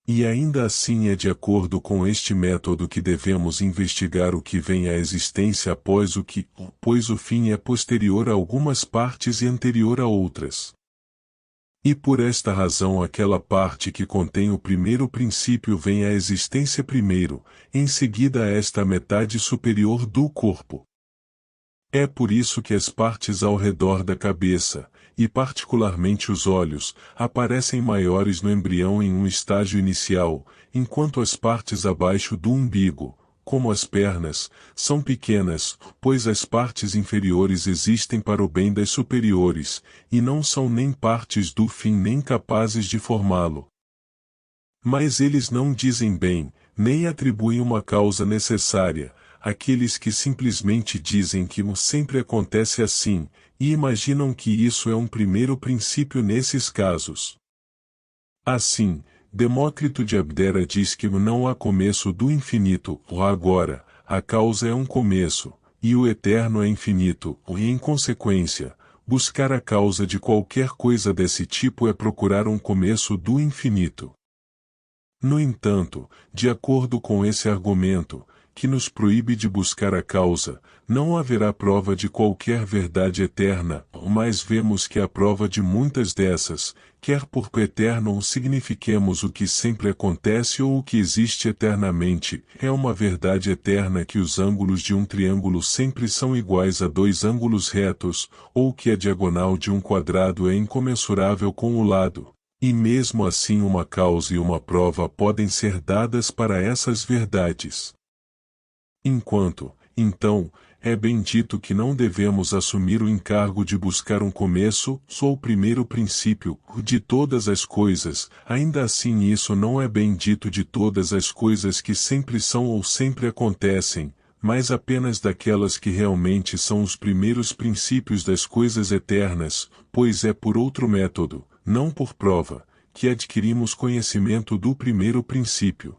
S1: E ainda assim é de acordo com este método que devemos investigar o que vem à existência após o que, pois o fim é posterior a algumas partes e anterior a outras. E por esta razão aquela parte que contém o primeiro princípio vem à existência primeiro, em seguida a esta metade superior do corpo. É por isso que as partes ao redor da cabeça, e particularmente os olhos, aparecem maiores no embrião em um estágio inicial, enquanto as partes abaixo do umbigo, como as pernas, são pequenas, pois as partes inferiores existem para o bem das superiores, e não são nem partes do fim nem capazes de formá-lo. Mas eles não dizem bem, nem atribuem uma causa necessária, aqueles que simplesmente dizem que sempre acontece assim, e imaginam que isso é um primeiro princípio nesses casos. Assim, Demócrito de Abdera diz que não há começo do infinito, ou agora, a causa é um começo, e o eterno é infinito, e em consequência, buscar a causa de qualquer coisa desse tipo é procurar um começo do infinito. No entanto, de acordo com esse argumento, que nos proíbe de buscar a causa, não haverá prova de qualquer verdade eterna, mas vemos que a prova de muitas dessas, quer por eterno signifiquemos o que sempre acontece ou o que existe eternamente, é uma verdade eterna que os ângulos de um triângulo sempre são iguais a dois ângulos retos, ou que a diagonal de um quadrado é incomensurável com o lado. E mesmo assim uma causa e uma prova podem ser dadas para essas verdades. Enquanto, então, é bem dito que não devemos assumir o encargo de buscar um começo, só o primeiro princípio, de todas as coisas, ainda assim isso não é bem dito de todas as coisas que sempre são ou sempre acontecem, mas apenas daquelas que realmente são os primeiros princípios das coisas eternas, pois é por outro método, não por prova, que adquirimos conhecimento do primeiro princípio.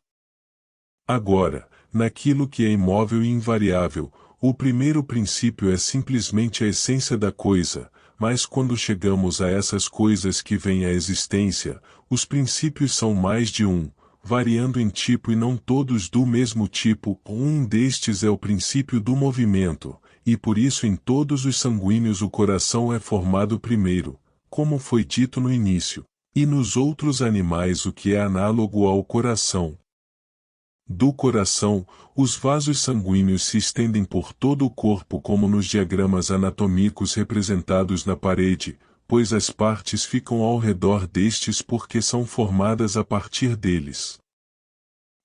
S1: Agora, naquilo que é imóvel e invariável, o primeiro princípio é simplesmente a essência da coisa, mas quando chegamos a essas coisas que vêm à existência, os princípios são mais de um, variando em tipo e não todos do mesmo tipo, um destes é o princípio do movimento, e por isso em todos os sanguíneos o coração é formado primeiro, como foi dito no início, e nos outros animais o que é análogo ao coração. Do coração, os vasos sanguíneos se estendem por todo o corpo como nos diagramas anatômicos representados na parede, pois as partes ficam ao redor destes porque são formadas a partir deles.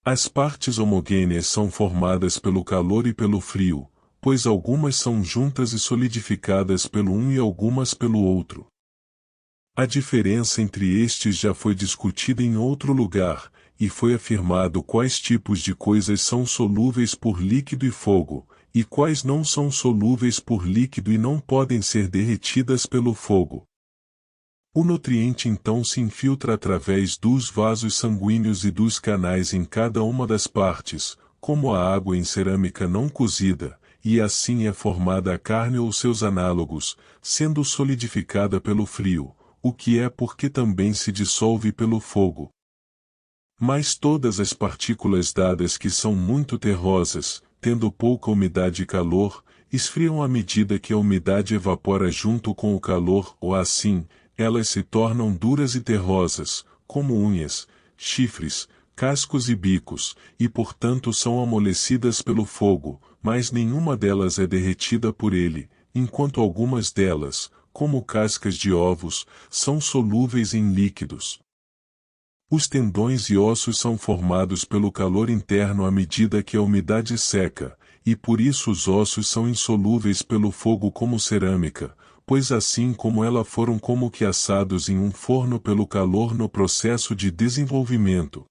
S1: As partes homogêneas são formadas pelo calor e pelo frio, pois algumas são juntas e solidificadas pelo um e algumas pelo outro. A diferença entre estes já foi discutida em outro lugar, e foi afirmado quais tipos de coisas são solúveis por líquido e fogo, e quais não são solúveis por líquido e não podem ser derretidas pelo fogo. O nutriente então se infiltra através dos vasos sanguíneos e dos canais em cada uma das partes, como a água em cerâmica não cozida, e assim é formada a carne ou seus análogos, sendo solidificada pelo frio, o que é porque também se dissolve pelo fogo. Mas todas as partículas dadas que são muito terrosas, tendo pouca umidade e calor, esfriam à medida que a umidade evapora junto com o calor, ou assim, elas se tornam duras e terrosas, como unhas, chifres, cascos e bicos, e portanto são amolecidas pelo fogo, mas nenhuma delas é derretida por ele, enquanto algumas delas, como cascas de ovos, são solúveis em líquidos. Os tendões e ossos são formados pelo calor interno à medida que a umidade seca, e por isso os ossos são insolúveis pelo fogo como cerâmica, pois assim como ela foram como que assados em um forno pelo calor no processo de desenvolvimento.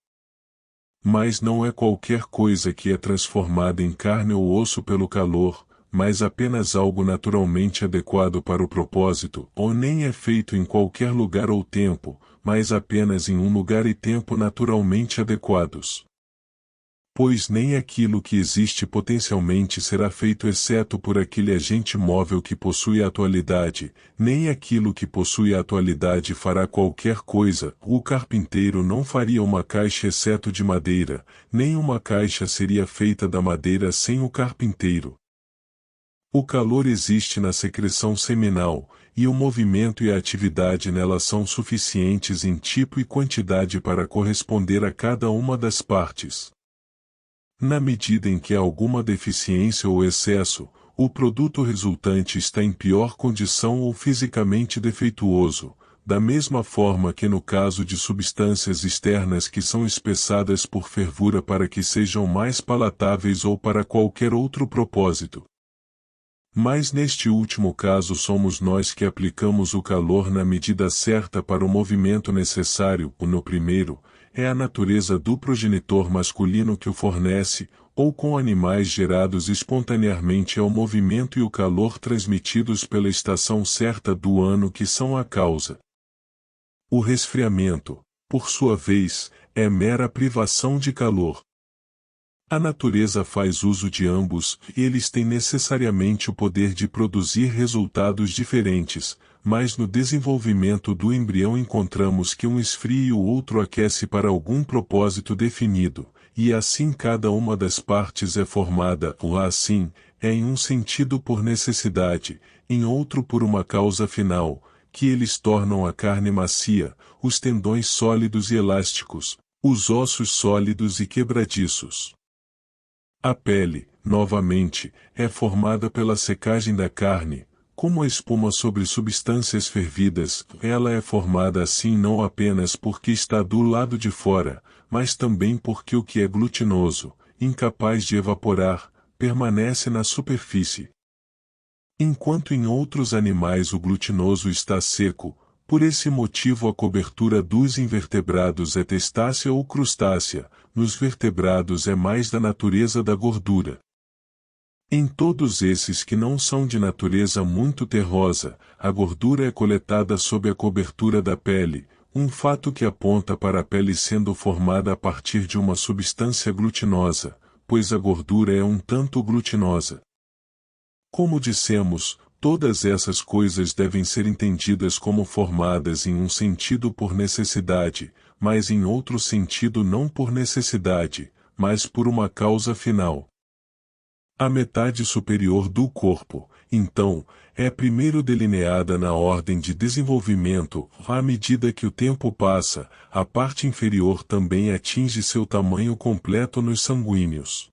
S1: Mas não é qualquer coisa que é transformada em carne ou osso pelo calor, mas apenas algo naturalmente adequado para o propósito, ou nem é feito em qualquer lugar ou tempo, mas apenas em um lugar e tempo naturalmente adequados. Pois nem aquilo que existe potencialmente será feito exceto por aquele agente móvel que possui a atualidade, nem aquilo que possui a atualidade fará qualquer coisa. O carpinteiro não faria uma caixa exceto de madeira, nem uma caixa seria feita da madeira sem o carpinteiro. O calor existe na secreção seminal, e o movimento e a atividade nela são suficientes em tipo e quantidade para corresponder a cada uma das partes. Na medida em que há alguma deficiência ou excesso, o produto resultante está em pior condição ou fisicamente defeituoso, da mesma forma que no caso de substâncias externas que são espessadas por fervura para que sejam mais palatáveis ou para qualquer outro propósito. Mas neste último caso somos nós que aplicamos o calor na medida certa para o movimento necessário. No primeiro, é a natureza do progenitor masculino que o fornece, ou com animais gerados espontaneamente é o movimento e o calor transmitidos pela estação certa do ano que são a causa. O resfriamento, por sua vez, é mera privação de calor. A natureza faz uso de ambos, e eles têm necessariamente o poder de produzir resultados diferentes, mas no desenvolvimento do embrião encontramos que um esfria e o outro aquece para algum propósito definido, e assim cada uma das partes é formada, ou assim, é em um sentido por necessidade, em outro por uma causa final, que eles tornam a carne macia, os tendões sólidos e elásticos, os ossos sólidos e quebradiços. A pele, novamente, é formada pela secagem da carne, como a espuma sobre substâncias fervidas. Ela é formada assim não apenas porque está do lado de fora, mas também porque o que é glutinoso, incapaz de evaporar, permanece na superfície. Enquanto em outros animais o glutinoso está seco, por esse motivo a cobertura dos invertebrados é testácea ou crustácea, nos vertebrados é mais da natureza da gordura. Em todos esses que não são de natureza muito terrosa, a gordura é coletada sob a cobertura da pele, um fato que aponta para a pele sendo formada a partir de uma substância glutinosa, pois a gordura é um tanto glutinosa. Como dissemos, todas essas coisas devem ser entendidas como formadas em um sentido por necessidade, mas em outro sentido não por necessidade, mas por uma causa final. A metade superior do corpo, então, é primeiro delineada na ordem de desenvolvimento. À medida que o tempo passa, a parte inferior também atinge seu tamanho completo nos sanguíneos.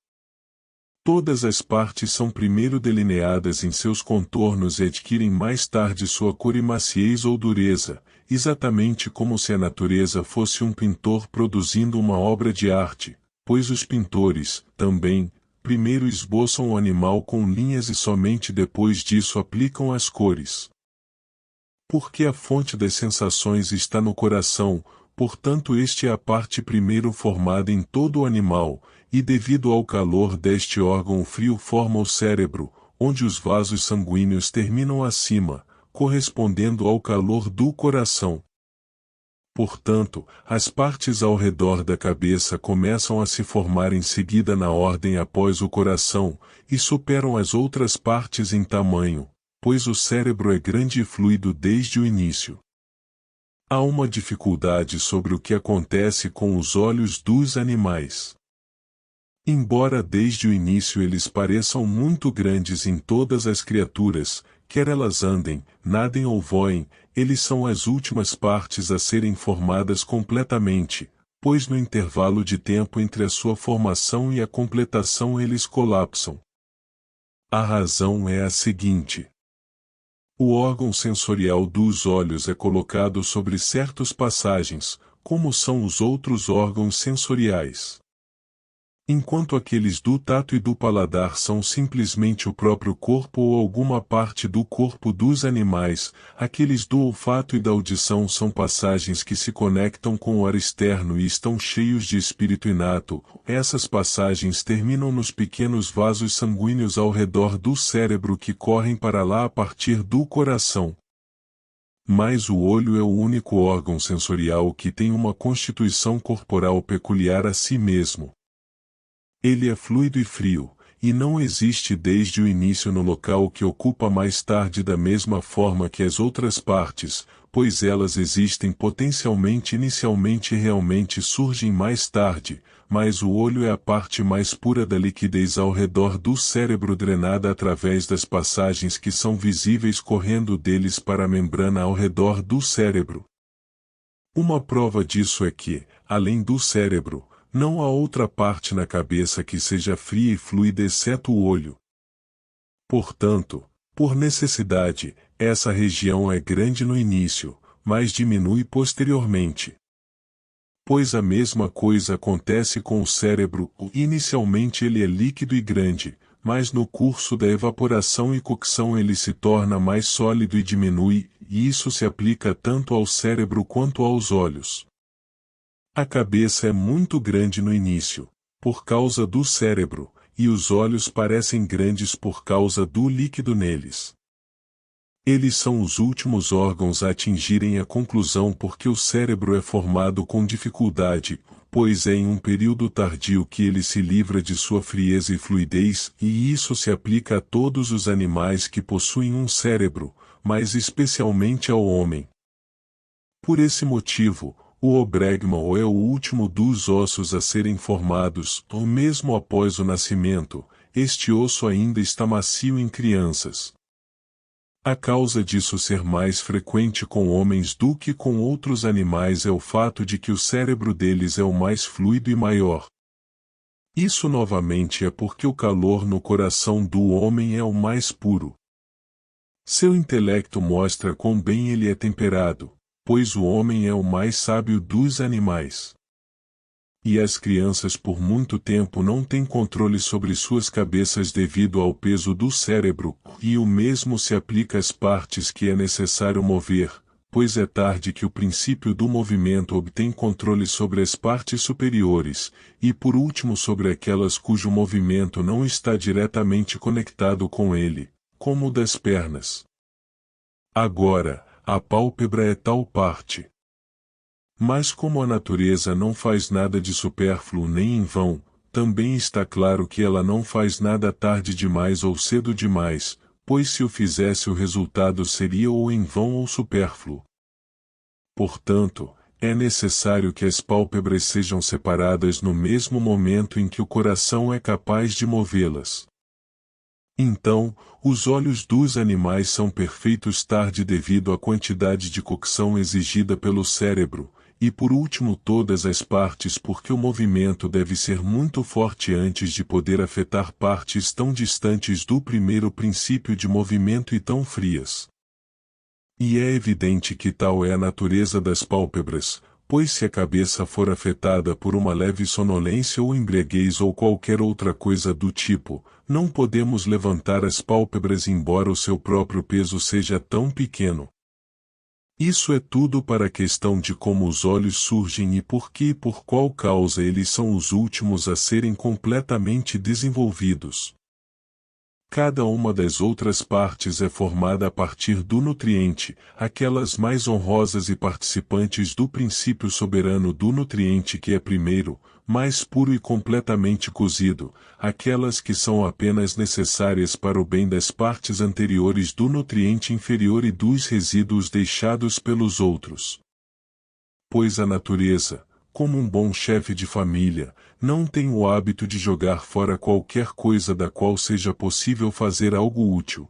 S1: Todas as partes são primeiro delineadas em seus contornos e adquirem mais tarde sua cor e maciez ou dureza, exatamente como se a natureza fosse um pintor produzindo uma obra de arte, pois os pintores, também, primeiro esboçam o animal com linhas e somente depois disso aplicam as cores. Porque a fonte das sensações está no coração, portanto este é a parte primeiro formada em todo o animal, e devido ao calor deste órgão o frio forma o cérebro, onde os vasos sanguíneos terminam acima, correspondendo ao calor do coração. Portanto, as partes ao redor da cabeça começam a se formar em seguida na ordem após o coração, e superam as outras partes em tamanho, pois o cérebro é grande e fluido desde o início. Há uma dificuldade sobre o que acontece com os olhos dos animais. Embora desde o início eles pareçam muito grandes em todas as criaturas, quer elas andem, nadem ou voem, eles são as últimas partes a serem formadas completamente, pois no intervalo de tempo entre a sua formação e a completação eles colapsam. A razão é a seguinte. O órgão sensorial dos olhos é colocado sobre certas passagens, como são os outros órgãos sensoriais. Enquanto aqueles do tato e do paladar são simplesmente o próprio corpo ou alguma parte do corpo dos animais, aqueles do olfato e da audição são passagens que se conectam com o ar externo e estão cheios de espírito inato. Essas passagens terminam nos pequenos vasos sanguíneos ao redor do cérebro que correm para lá a partir do coração. Mas o olho é o único órgão sensorial que tem uma constituição corporal peculiar a si mesmo. Ele é fluido e frio, e não existe desde o início no local que ocupa mais tarde da mesma forma que as outras partes, pois elas existem potencialmente inicialmente e realmente surgem mais tarde, mas o olho é a parte mais pura da liquidez ao redor do cérebro drenada através das passagens que são visíveis correndo deles para a membrana ao redor do cérebro. Uma prova disso é que, além do cérebro, não há outra parte na cabeça que seja fria e fluida exceto o olho. Portanto, por necessidade, essa região é grande no início, mas diminui posteriormente. Pois a mesma coisa acontece com o cérebro, inicialmente ele é líquido e grande, mas no curso da evaporação e cocção ele se torna mais sólido e diminui, e isso se aplica tanto ao cérebro quanto aos olhos. A cabeça é muito grande no início, por causa do cérebro, e os olhos parecem grandes por causa do líquido neles. Eles são os últimos órgãos a atingirem a conclusão porque o cérebro é formado com dificuldade, pois é em um período tardio que ele se livra de sua frieza e fluidez, e isso se aplica a todos os animais que possuem um cérebro, mas especialmente ao homem. Por esse motivo, o obregma é o último dos ossos a serem formados, ou mesmo após o nascimento, este osso ainda está macio em crianças. A causa disso ser mais frequente com homens do que com outros animais é o fato de que o cérebro deles é o mais fluido e maior. Isso novamente é porque o calor no coração do homem é o mais puro. Seu intelecto mostra quão bem ele é temperado, pois o homem é o mais sábio dos animais. E as crianças por muito tempo não têm controle sobre suas cabeças devido ao peso do cérebro, e o mesmo se aplica às partes que é necessário mover, pois é tarde que o princípio do movimento obtém controle sobre as partes superiores, e por último sobre aquelas cujo movimento não está diretamente conectado com ele, como o das pernas. Agora, a pálpebra é tal parte. Mas como a natureza não faz nada de supérfluo nem em vão, também está claro que ela não faz nada tarde demais ou cedo demais, pois se o fizesse o resultado seria ou em vão ou supérfluo. Portanto, é necessário que as pálpebras sejam separadas no mesmo momento em que o coração é capaz de movê-las. Então, os olhos dos animais são perfeitos tarde devido à quantidade de cocção exigida pelo cérebro, e por último todas as partes porque o movimento deve ser muito forte antes de poder afetar partes tão distantes do primeiro princípio de movimento e tão frias. E é evidente que tal é a natureza das pálpebras, pois se a cabeça for afetada por uma leve sonolência ou embriaguez ou qualquer outra coisa do tipo, não podemos levantar as pálpebras embora o seu próprio peso seja tão pequeno. Isso é tudo para a questão de como os olhos surgem e por que e por qual causa eles são os últimos a serem completamente desenvolvidos. Cada uma das outras partes é formada a partir do nutriente, aquelas mais honrosas e participantes do princípio soberano do nutriente que é primeiro, mais puro e completamente cozido, aquelas que são apenas necessárias para o bem das partes anteriores do nutriente inferior e dos resíduos deixados pelos outros. Pois a natureza, como um bom chefe de família, não tem o hábito de jogar fora qualquer coisa da qual seja possível fazer algo útil.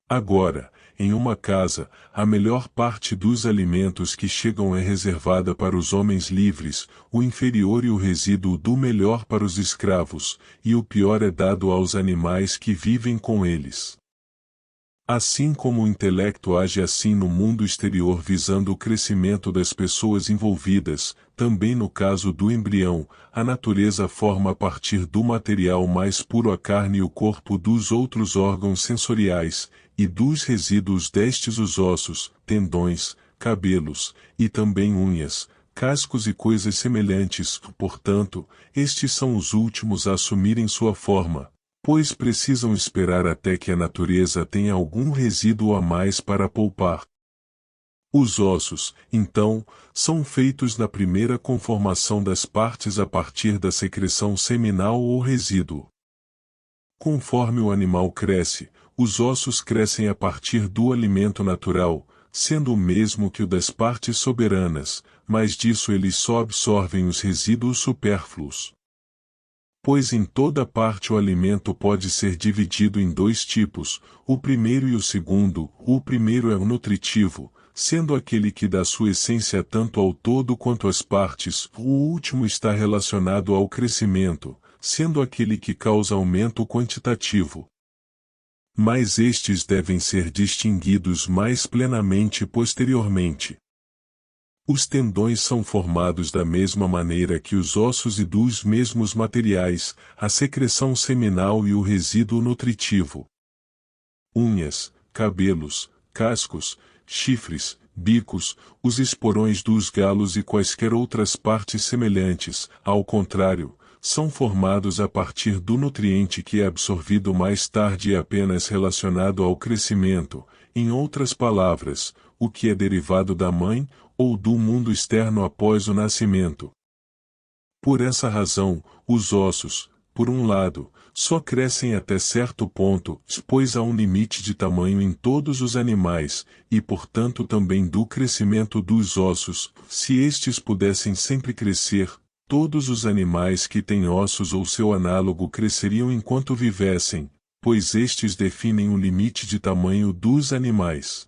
S1: Agora, em uma casa, a melhor parte dos alimentos que chegam é reservada para os homens livres, o inferior e o resíduo do melhor para os escravos, e o pior é dado aos animais que vivem com eles. Assim como o intelecto age assim no mundo exterior visando o crescimento das pessoas envolvidas, também no caso do embrião, a natureza forma a partir do material mais puro a carne e o corpo dos outros órgãos sensoriais, e dos resíduos destes os ossos, tendões, cabelos, e também unhas, cascos e coisas semelhantes, portanto, estes são os últimos a assumirem sua forma, pois precisam esperar até que a natureza tenha algum resíduo a mais para poupar. Os ossos, então, são feitos na primeira conformação das partes a partir da secreção seminal ou resíduo. Conforme o animal cresce, os ossos crescem a partir do alimento natural, sendo o mesmo que o das partes soberanas, mas disso eles só absorvem os resíduos supérfluos. Pois em toda parte o alimento pode ser dividido em dois tipos, o primeiro e o segundo. O primeiro é o nutritivo, sendo aquele que dá sua essência tanto ao todo quanto às partes. O último está relacionado ao crescimento, sendo aquele que causa aumento quantitativo. Mas estes devem ser distinguidos mais plenamente posteriormente. Os tendões são formados da mesma maneira que os ossos e dos mesmos materiais, a secreção seminal e o resíduo nutritivo. Unhas, cabelos, cascos, chifres, bicos, os esporões dos galos e quaisquer outras partes semelhantes, ao contrário, são formados a partir do nutriente que é absorvido mais tarde e apenas relacionado ao crescimento, em outras palavras, o que é derivado da mãe, ou do mundo externo após o nascimento. Por essa razão, os ossos, por um lado, só crescem até certo ponto, pois há um limite de tamanho em todos os animais, e portanto também do crescimento dos ossos. Se estes pudessem sempre crescer, todos os animais que têm ossos ou seu análogo cresceriam enquanto vivessem, pois estes definem o limite de tamanho dos animais.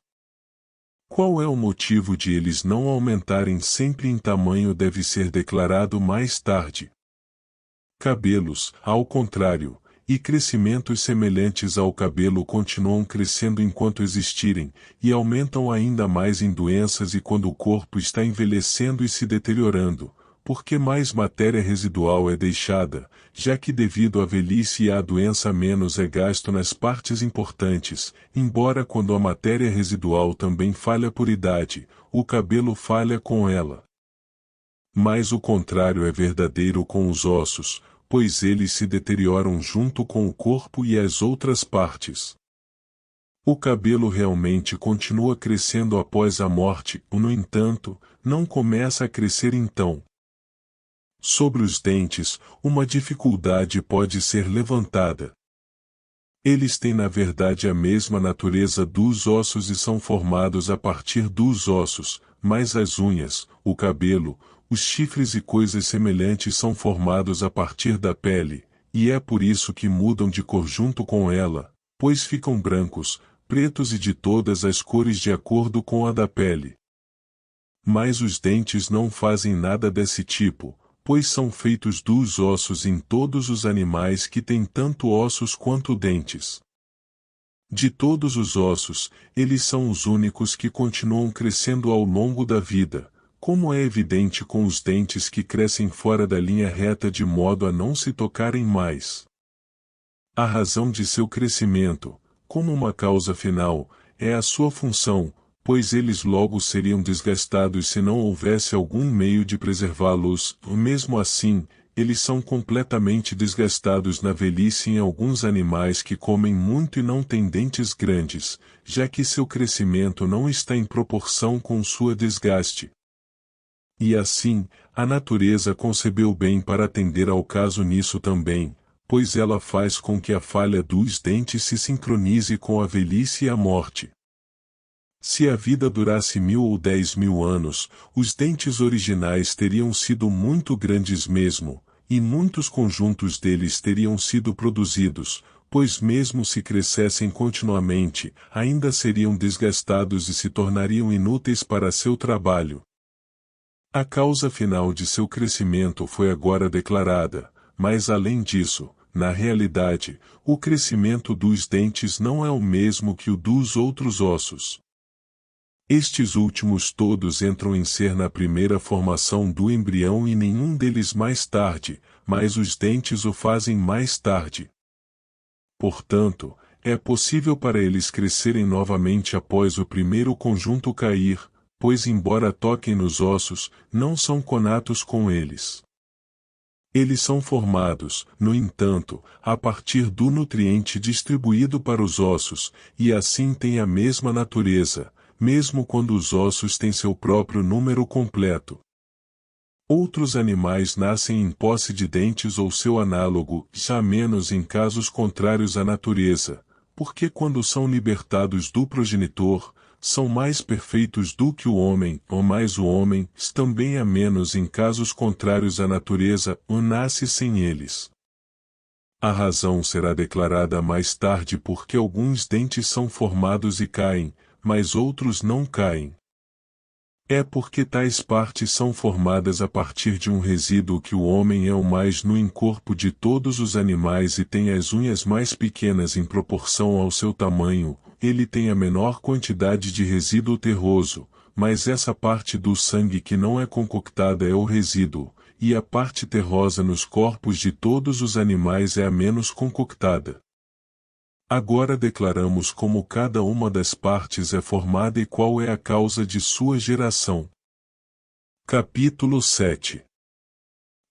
S1: Qual é o motivo de eles não aumentarem sempre em tamanho deve ser declarado mais tarde. Cabelos, ao contrário, e crescimentos semelhantes ao cabelo continuam crescendo enquanto existirem, e aumentam ainda mais em doenças e quando o corpo está envelhecendo e se deteriorando, porque mais matéria residual é deixada, já que devido à velhice e à doença menos é gasto nas partes importantes, embora quando a matéria residual também falha por idade, o cabelo falha com ela. Mas o contrário é verdadeiro com os ossos, pois eles se deterioram junto com o corpo e as outras partes. O cabelo realmente continua crescendo após a morte, no entanto, não começa a crescer então. Sobre os dentes, uma dificuldade pode ser levantada. Eles têm na verdade a mesma natureza dos ossos e são formados a partir dos ossos, mas as unhas, o cabelo, os chifres e coisas semelhantes são formados a partir da pele, e é por isso que mudam de cor junto com ela, pois ficam brancos, pretos e de todas as cores de acordo com a da pele. Mas os dentes não fazem nada desse tipo, pois são feitos dos ossos em todos os animais que têm tanto ossos quanto dentes. De todos os ossos, eles são os únicos que continuam crescendo ao longo da vida, como é evidente com os dentes que crescem fora da linha reta de modo a não se tocarem mais. A razão de seu crescimento, como uma causa final, é a sua função, pois eles logo seriam desgastados se não houvesse algum meio de preservá-los. Mesmo assim, eles são completamente desgastados na velhice em alguns animais que comem muito e não têm dentes grandes, já que seu crescimento não está em proporção com sua desgaste. E assim, a natureza concebeu bem para atender ao caso nisso também, pois ela faz com que a falha dos dentes se sincronize com a velhice e a morte. Se a vida durasse 1000 ou 10.000 anos, os dentes originais teriam sido muito grandes mesmo, e muitos conjuntos deles teriam sido produzidos, pois mesmo se crescessem continuamente, ainda seriam desgastados e se tornariam inúteis para seu trabalho. A causa final de seu crescimento foi agora declarada, mas além disso, na realidade, o crescimento dos dentes não é o mesmo que o dos outros ossos. Estes últimos todos entram em ser na primeira formação do embrião e nenhum deles mais tarde, mas os dentes o fazem mais tarde. Portanto, é possível para eles crescerem novamente após o primeiro conjunto cair, pois embora toquem nos ossos, não são conatos com eles. Eles são formados, no entanto, a partir do nutriente distribuído para os ossos, e assim têm a mesma natureza, mesmo quando os ossos têm seu próprio número completo. Outros animais nascem em posse de dentes ou seu análogo, já menos em casos contrários à natureza, porque quando são libertados do progenitor, são mais perfeitos do que o homem, ou mais o homem, também a menos em casos contrários à natureza, ou nasce sem eles. A razão será declarada mais tarde porque alguns dentes são formados e caem, mas outros não caem. É porque tais partes são formadas a partir de um resíduo que o homem é o mais nu em corpo de todos os animais e tem as unhas mais pequenas em proporção ao seu tamanho, ele tem a menor quantidade de resíduo terroso, mas essa parte do sangue que não é concoctada é o resíduo, e a parte terrosa nos corpos de todos os animais é a menos concoctada. Agora declaramos como cada uma das partes é formada e qual é a causa de sua geração. Capítulo 7.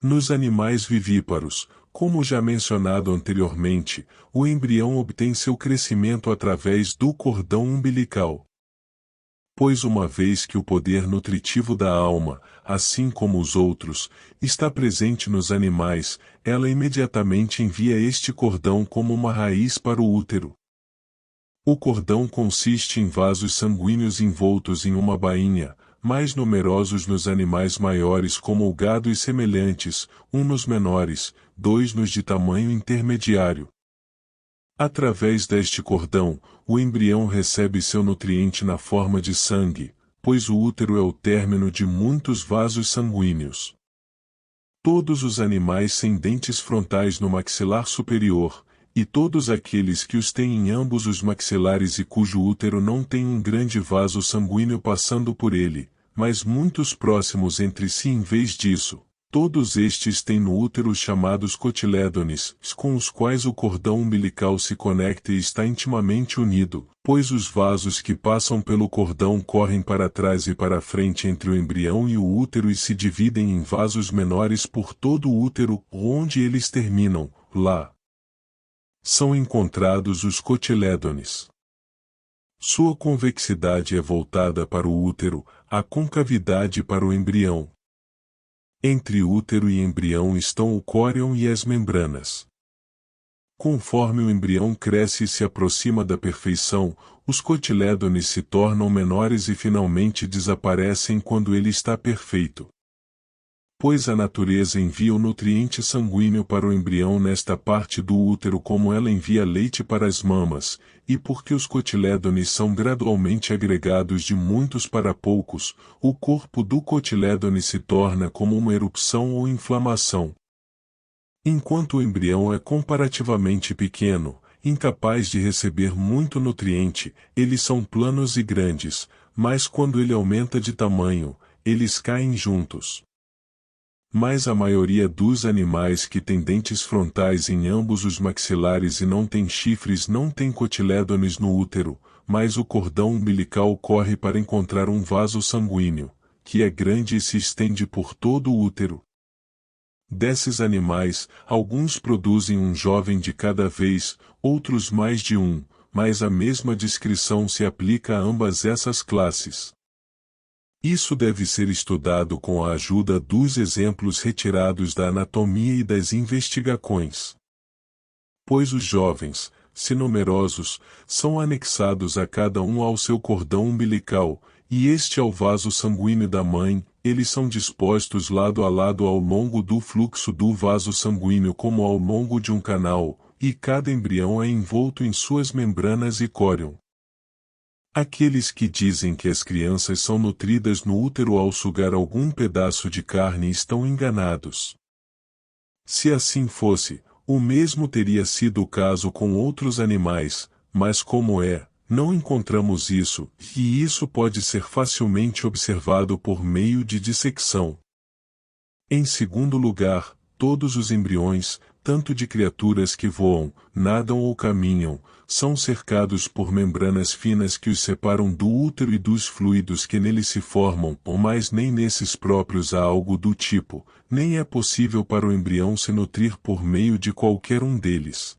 S1: Nos animais vivíparos, como já mencionado anteriormente, o embrião obtém seu crescimento através do cordão umbilical. Pois uma vez que o poder nutritivo da alma, assim como os outros, está presente nos animais, ela imediatamente envia este cordão como uma raiz para o útero. O cordão consiste em vasos sanguíneos envoltos em uma bainha, mais numerosos nos animais maiores como o gado e semelhantes, nos menores, nos de tamanho intermediário. Através deste cordão, o embrião recebe seu nutriente na forma de sangue, pois o útero é o término de muitos vasos sanguíneos. Todos os animais sem dentes frontais no maxilar superior, e todos aqueles que os têm em ambos os maxilares e cujo útero não tem um grande vaso sanguíneo passando por ele, mas muitos próximos entre si em vez disso, todos estes têm no útero os chamados cotilédones, com os quais o cordão umbilical se conecta e está intimamente unido, pois os vasos que passam pelo cordão correm para trás e para frente entre o embrião e o útero e se dividem em vasos menores por todo o útero, onde eles terminam, lá são encontrados os cotilédones. Sua convexidade é voltada para o útero, a concavidade para o embrião. Entre útero e embrião estão o córion e as membranas. Conforme o embrião cresce e se aproxima da perfeição, os cotilédones se tornam menores e finalmente desaparecem quando ele está perfeito. Pois a natureza envia o nutriente sanguíneo para o embrião nesta parte do útero como ela envia leite para as mamas, e porque os cotilédones são gradualmente agregados de muitos para poucos, o corpo do cotilédone se torna como uma erupção ou inflamação. Enquanto o embrião é comparativamente pequeno, incapaz de receber muito nutriente, eles são planos e grandes, mas quando ele aumenta de tamanho, eles caem juntos. Mas a maioria dos animais que têm dentes frontais em ambos os maxilares e não têm chifres não tem cotilédones no útero, mas o cordão umbilical corre para encontrar um vaso sanguíneo, que é grande e se estende por todo o útero. Desses animais, alguns produzem um jovem de cada vez, outros mais de um, mas a mesma descrição se aplica a ambas essas classes. Isso deve ser estudado com a ajuda dos exemplos retirados da anatomia e das investigações. Pois os jovens, se numerosos, são anexados a cada um ao seu cordão umbilical, e este ao vaso sanguíneo da mãe, eles são dispostos lado a lado ao longo do fluxo do vaso sanguíneo como ao longo de um canal, e cada embrião é envolto em suas membranas e córion. Aqueles que dizem que as crianças são nutridas no útero ao sugar algum pedaço de carne estão enganados. Se assim fosse, o mesmo teria sido o caso com outros animais, mas como não encontramos isso, e isso pode ser facilmente observado por meio de dissecção. Em segundo lugar, todos os embriões, tanto de criaturas que voam, nadam ou caminham, são cercados por membranas finas que os separam do útero e dos fluidos que nele se formam, mas nem nesses próprios há algo do tipo, nem é possível para o embrião se nutrir por meio de qualquer um deles.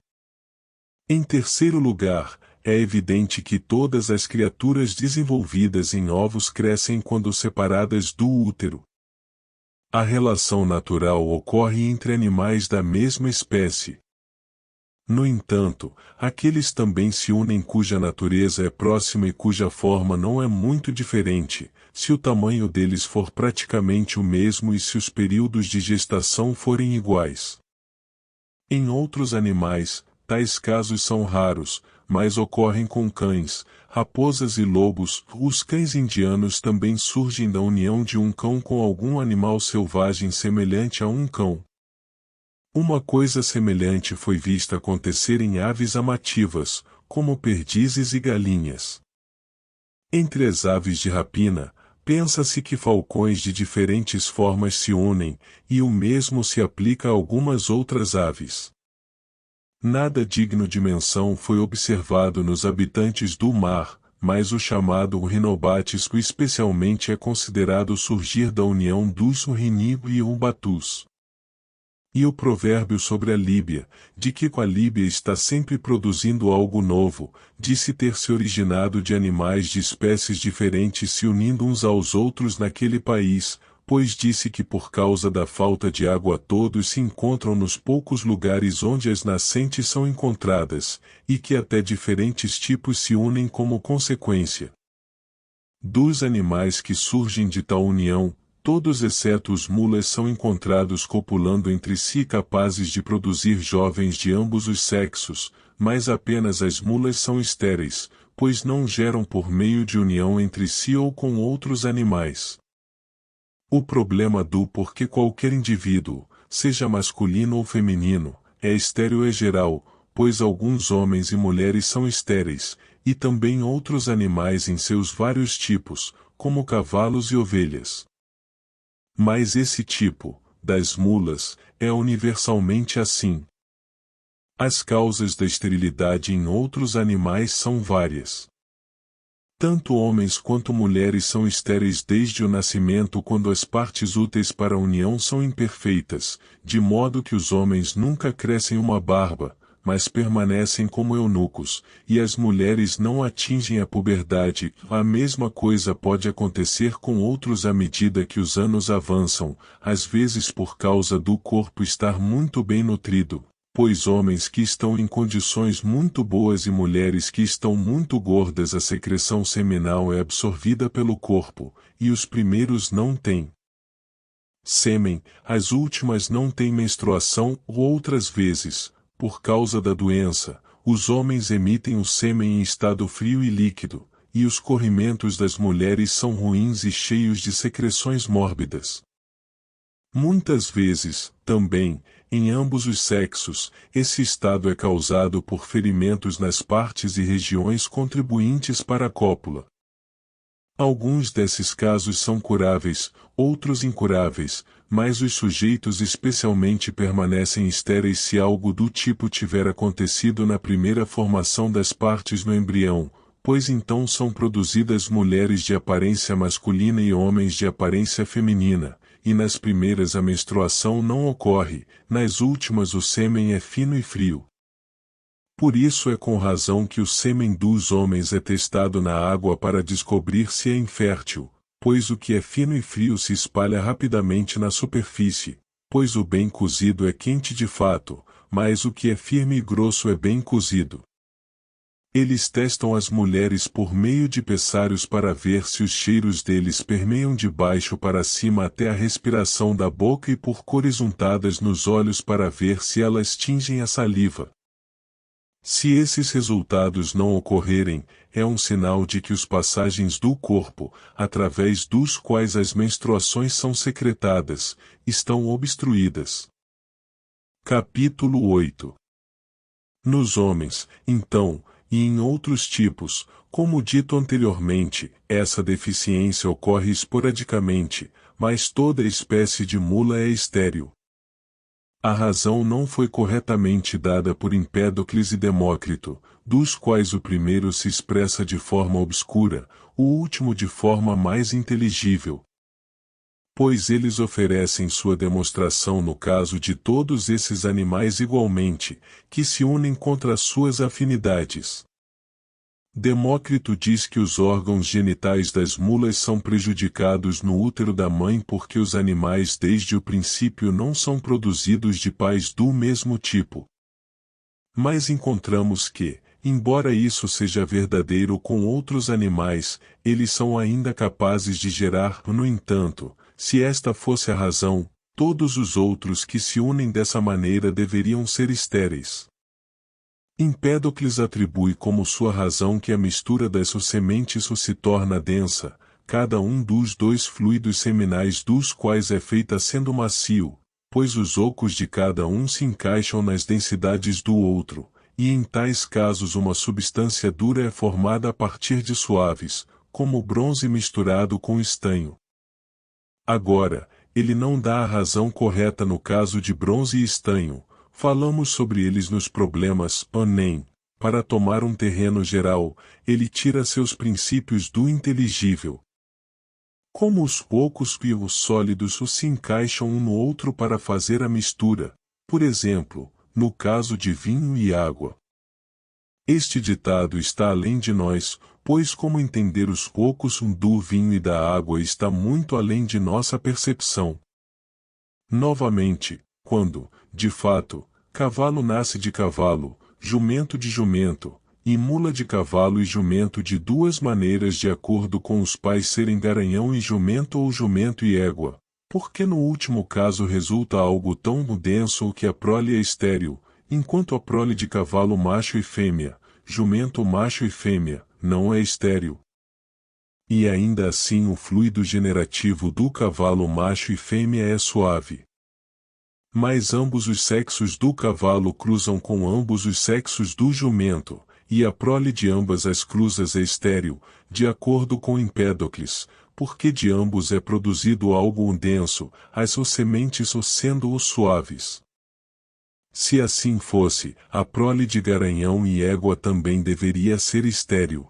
S1: Em terceiro lugar, é evidente que todas as criaturas desenvolvidas em ovos crescem quando separadas do útero. A relação natural ocorre entre animais da mesma espécie. No entanto, aqueles também se unem cuja natureza é próxima e cuja forma não é muito diferente, se o tamanho deles for praticamente o mesmo e se os períodos de gestação forem iguais. Em outros animais, tais casos são raros, mas ocorrem com cães, raposas e lobos. Os cães indianos também surgem da união de um cão com algum animal selvagem semelhante a um cão. Uma coisa semelhante foi vista acontecer em aves amativas, como perdizes e galinhas. Entre as aves de rapina, pensa-se que falcões de diferentes formas se unem, e o mesmo se aplica a algumas outras aves. Nada digno de menção foi observado nos habitantes do mar, mas o chamado rinobatisco especialmente é considerado surgir da união dos rhini e umbatus. E o provérbio sobre a Líbia, de que a Líbia está sempre produzindo algo novo, disse ter se originado de animais de espécies diferentes se unindo uns aos outros naquele país, pois disse que por causa da falta de água todos se encontram nos poucos lugares onde as nascentes são encontradas, e que até diferentes tipos se unem como consequência. Dos animais que surgem de tal união, todos exceto os mulas são encontrados copulando entre si capazes de produzir jovens de ambos os sexos, mas apenas as mulas são estéreis, pois não geram por meio de união entre si ou com outros animais. O problema do porquê qualquer indivíduo, seja masculino ou feminino, é estéril é geral, pois alguns homens e mulheres são estéreis, e também outros animais em seus vários tipos, como cavalos e ovelhas. Mas esse tipo, das mulas, é universalmente assim. As causas da esterilidade em outros animais são várias. Tanto homens quanto mulheres são estéreis desde o nascimento quando as partes úteis para a união são imperfeitas, de modo que os homens nunca crescem uma barba, mas permanecem como eunucos, e as mulheres não atingem a puberdade. A mesma coisa pode acontecer com outros à medida que os anos avançam, às vezes por causa do corpo estar muito bem nutrido, pois homens que estão em condições muito boas e mulheres que estão muito gordas a secreção seminal é absorvida pelo corpo, e os primeiros não têm sêmen, as últimas não têm menstruação ou outras vezes, por causa da doença, os homens emitem o sêmen em estado frio e líquido, e os corrimentos das mulheres são ruins e cheios de secreções mórbidas. Muitas vezes, também, em ambos os sexos, esse estado é causado por ferimentos nas partes e regiões contribuintes para a cópula. Alguns desses casos são curáveis, outros incuráveis, mas os sujeitos especialmente permanecem estéreis se algo do tipo tiver acontecido na primeira formação das partes no embrião, pois então são produzidas mulheres de aparência masculina e homens de aparência feminina, e nas primeiras a menstruação não ocorre, nas últimas o sêmen é fino e frio. Por isso é com razão que o sêmen dos homens é testado na água para descobrir se é infértil, pois o que é fino e frio se espalha rapidamente na superfície, pois o bem cozido é quente de fato, mas o que é firme e grosso é bem cozido. Eles testam as mulheres por meio de pessários para ver se os cheiros deles permeiam de baixo para cima até a respiração da boca e por cores untadas nos olhos para ver se elas tingem a saliva. Se esses resultados não ocorrerem, é um sinal de que os passagens do corpo, através dos quais as menstruações são secretadas, estão obstruídas. Capítulo 8. Nos homens, então, e em outros tipos, como dito anteriormente, essa deficiência ocorre esporadicamente, mas toda espécie de mula é estéril. A razão não foi corretamente dada por Empédocles e Demócrito, dos quais o primeiro se expressa de forma obscura, o último de forma mais inteligível. Pois eles oferecem sua demonstração no caso de todos esses animais igualmente, que se unem contra as suas afinidades. Demócrito diz que os órgãos genitais das mulas são prejudicados no útero da mãe porque os animais desde o princípio não são produzidos de pais do mesmo tipo. Mas encontramos que, embora isso seja verdadeiro com outros animais, eles são ainda capazes de gerar. No entanto, se esta fosse a razão, todos os outros que se unem dessa maneira deveriam ser estéreis. Empédocles atribui como sua razão que a mistura das sementes se torna densa, cada um dos dois fluidos seminais dos quais é feita sendo macio, pois os ocos de cada um se encaixam nas densidades do outro, e em tais casos uma substância dura é formada a partir de suaves, como o bronze misturado com estanho. Agora, ele não dá a razão correta no caso de bronze e estanho, falamos sobre eles nos problemas ONEM. Para tomar um terreno geral, ele tira seus princípios do inteligível. Como os poucos e os sólidos se encaixam um no outro para fazer a mistura, por exemplo, no caso de vinho e água. Este ditado está além de nós, pois como entender os poucos do vinho e da água está muito além de nossa percepção. Novamente, quando, de fato, cavalo nasce de cavalo, jumento de jumento, e mula de cavalo e jumento de duas maneiras de acordo com os pais serem garanhão e jumento ou jumento e égua, porque no último caso resulta algo tão denso que a prole é estéril, enquanto a prole de cavalo macho e fêmea, jumento macho e fêmea, não é estéril. E ainda assim o fluido generativo do cavalo macho e fêmea é suave. Mas ambos os sexos do cavalo cruzam com ambos os sexos do jumento, e a prole de ambas as cruzas é estéril, de acordo com Empédocles, porque de ambos é produzido algo denso, as sementes sendo os suaves. Se assim fosse, a prole de garanhão e égua também deveria ser estéril.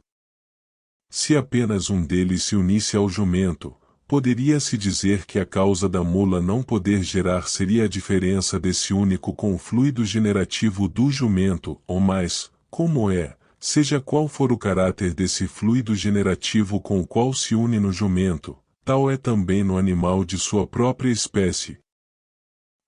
S1: Se apenas um deles se unisse ao jumento, poderia-se dizer que a causa da mula não poder gerar seria a diferença desse único com o fluido generativo do jumento, ou mais, como é, seja qual for o caráter desse fluido generativo com o qual se une no jumento, tal é também no animal de sua própria espécie.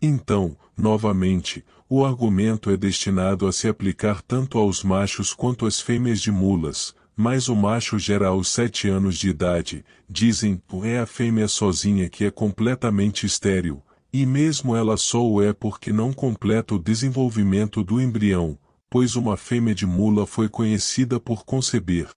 S1: Então, novamente, o argumento é destinado a se aplicar tanto aos machos quanto às fêmeas de mulas, mas o macho gera aos 7 anos de idade, dizem, é a fêmea sozinha que é completamente estéril, e mesmo ela só o é porque não completa o desenvolvimento do embrião, pois uma fêmea de mula foi conhecida por conceber.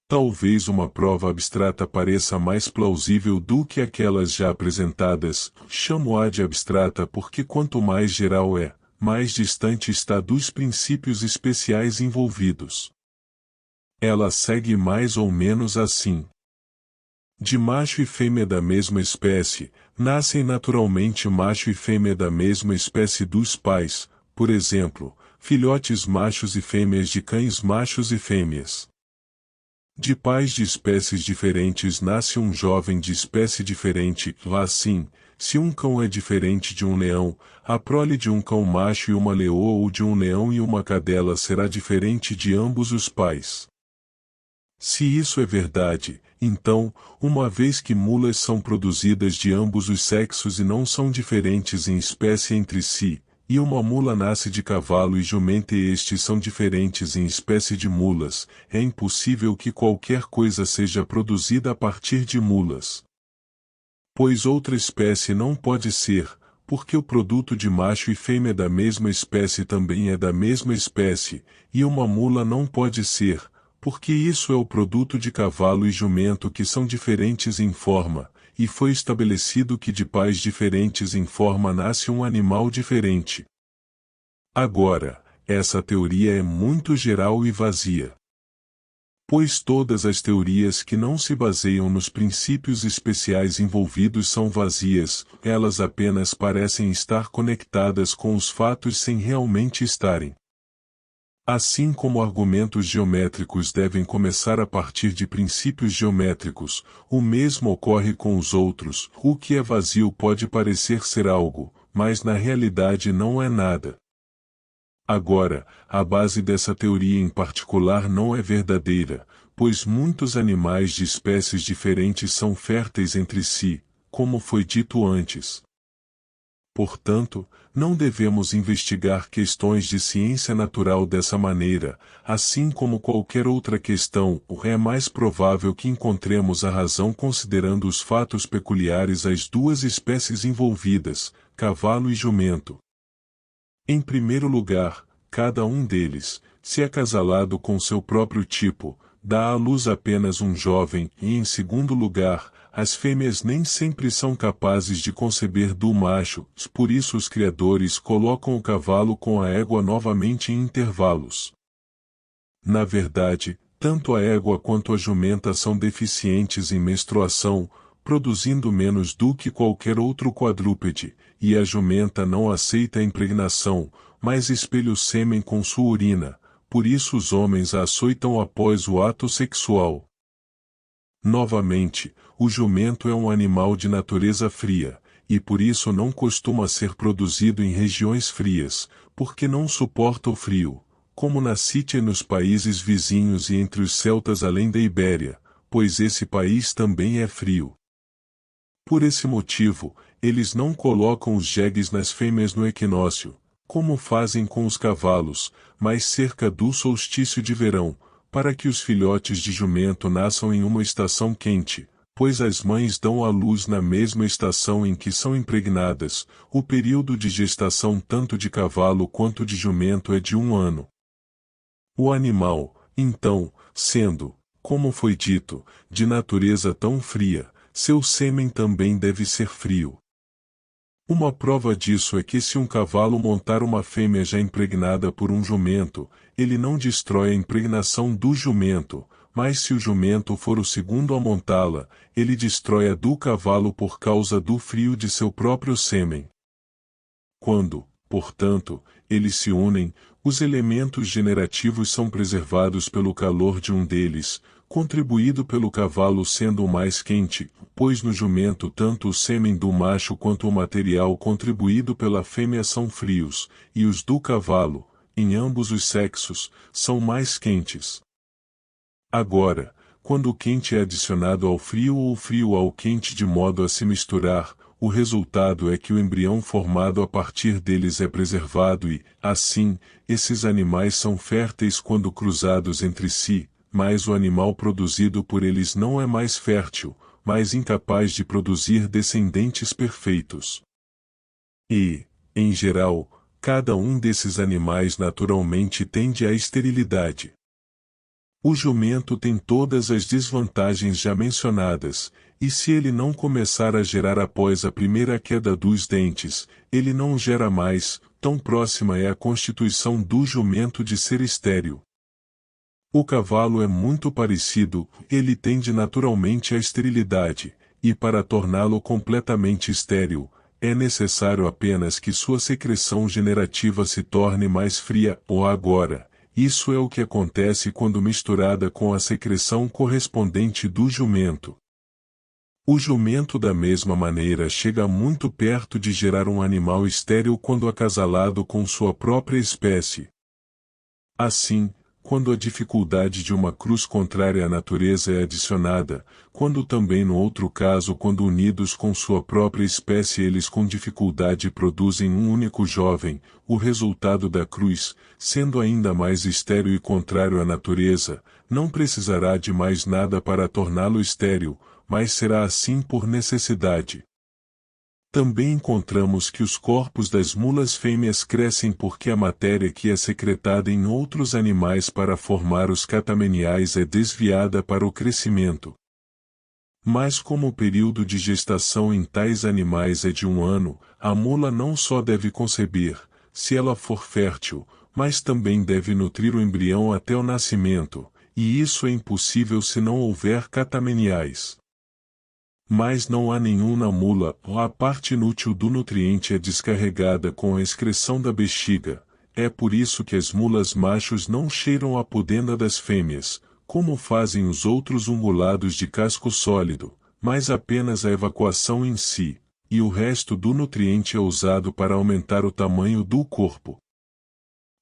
S1: Talvez uma prova abstrata pareça mais plausível do que aquelas já apresentadas, chamo-a de abstrata porque quanto mais geral é, mais distante está dos princípios especiais envolvidos. Ela segue mais ou menos assim. De macho e fêmea da mesma espécie, nascem naturalmente macho e fêmea da mesma espécie dos pais, por exemplo, filhotes machos e fêmeas de cães machos e fêmeas. De pais de espécies diferentes nasce um jovem de espécie diferente, assim, se um cão é diferente de um leão, a prole de um cão macho e uma leoa ou de um leão e uma cadela será diferente de ambos os pais. Se isso é verdade, então, uma vez que mulas são produzidas de ambos os sexos e não são diferentes em espécie entre si, e uma mula nasce de cavalo e jumento e estes são diferentes em espécie de mulas, é impossível que qualquer coisa seja produzida a partir de mulas. Pois outra espécie não pode ser, porque o produto de macho e fêmea da mesma espécie também é da mesma espécie, e uma mula não pode ser, porque isso é o produto de cavalo e jumento que são diferentes em forma, e foi estabelecido que de pais diferentes em forma nasce um animal diferente. Agora, essa teoria é muito geral e vazia. Pois todas as teorias que não se baseiam nos princípios especiais envolvidos são vazias, elas apenas parecem estar conectadas com os fatos sem realmente estarem. Assim como argumentos geométricos devem começar a partir de princípios geométricos, o mesmo ocorre com os outros, o que é vazio pode parecer ser algo, mas na realidade não é nada. Agora, a base dessa teoria em particular não é verdadeira, pois muitos animais de espécies diferentes são férteis entre si, como foi dito antes. Portanto, não devemos investigar questões de ciência natural dessa maneira, assim como qualquer outra questão, é mais provável que encontremos a razão considerando os fatos peculiares às duas espécies envolvidas, cavalo e jumento. Em primeiro lugar, cada um deles, se acasalado com seu próprio tipo, dá à luz apenas um jovem e, em segundo lugar, as fêmeas nem sempre são capazes de conceber do macho, por isso os criadores colocam o cavalo com a égua novamente em intervalos. Na verdade, tanto a égua quanto a jumenta são deficientes em menstruação, produzindo menos do que qualquer outro quadrúpede, e a jumenta não aceita a impregnação, mas espelha o sêmen com sua urina, por isso os homens a açoitam após o ato sexual. Novamente, o jumento é um animal de natureza fria, e por isso não costuma ser produzido em regiões frias, porque não suporta o frio, como na Sítia e nos países vizinhos e entre os celtas além da Ibéria, pois esse país também é frio. Por esse motivo, eles não colocam os jegues nas fêmeas no equinócio, como fazem com os cavalos, mas cerca do solstício de verão, para que os filhotes de jumento nasçam em uma estação quente, pois as mães dão à luz na mesma estação em que são impregnadas. O período de gestação tanto de cavalo quanto de jumento é de 1 ano. O animal, então, sendo, como foi dito, de natureza tão fria, seu sêmen também deve ser frio. Uma prova disso é que se um cavalo montar uma fêmea já impregnada por um jumento, ele não destrói a impregnação do jumento, mas se o jumento for o segundo a montá-la, ele destrói a do cavalo por causa do frio de seu próprio sêmen. Quando, portanto, eles se unem, os elementos generativos são preservados pelo calor de um deles, contribuído pelo cavalo sendo o mais quente, pois no jumento tanto o sêmen do macho quanto o material contribuído pela fêmea são frios, e os do cavalo, em ambos os sexos, são mais quentes. Agora, quando o quente é adicionado ao frio ou o frio ao quente de modo a se misturar, o resultado é que o embrião formado a partir deles é preservado e, assim, esses animais são férteis quando cruzados entre si, mas o animal produzido por eles não é mais fértil, mas incapaz de produzir descendentes perfeitos. E, em geral, cada um desses animais naturalmente tende à esterilidade. O jumento tem todas as desvantagens já mencionadas, e se ele não começar a gerar após a primeira queda dos dentes, ele não gera mais, tão próxima é a constituição do jumento de ser estéril. O cavalo é muito parecido, ele tende naturalmente à esterilidade, e para torná-lo completamente estéril, é necessário apenas que sua secreção generativa se torne mais fria, ou agora. Isso é o que acontece quando misturada com a secreção correspondente do jumento. O jumento da mesma maneira chega muito perto de gerar um animal estéril quando acasalado com sua própria espécie. Assim, quando a dificuldade de uma cruz contrária à natureza é adicionada, quando também no outro caso quando unidos com sua própria espécie eles com dificuldade produzem um único jovem, o resultado da cruz, sendo ainda mais estéril e contrário à natureza, não precisará de mais nada para torná-lo estéril, mas será assim por necessidade. Também encontramos que os corpos das mulas fêmeas crescem porque a matéria que é secretada em outros animais para formar os catameniais é desviada para o crescimento. Mas como o período de gestação em tais animais é de 1 ano, a mula não só deve conceber, se ela for fértil, mas também deve nutrir o embrião até o nascimento, e isso é impossível se não houver catameniais. Mas não há nenhum na mula, a parte inútil do nutriente é descarregada com a excreção da bexiga, é por isso que as mulas machos não cheiram a pudenda das fêmeas, como fazem os outros ungulados de casco sólido, mas apenas a evacuação em si, e o resto do nutriente é usado para aumentar o tamanho do corpo.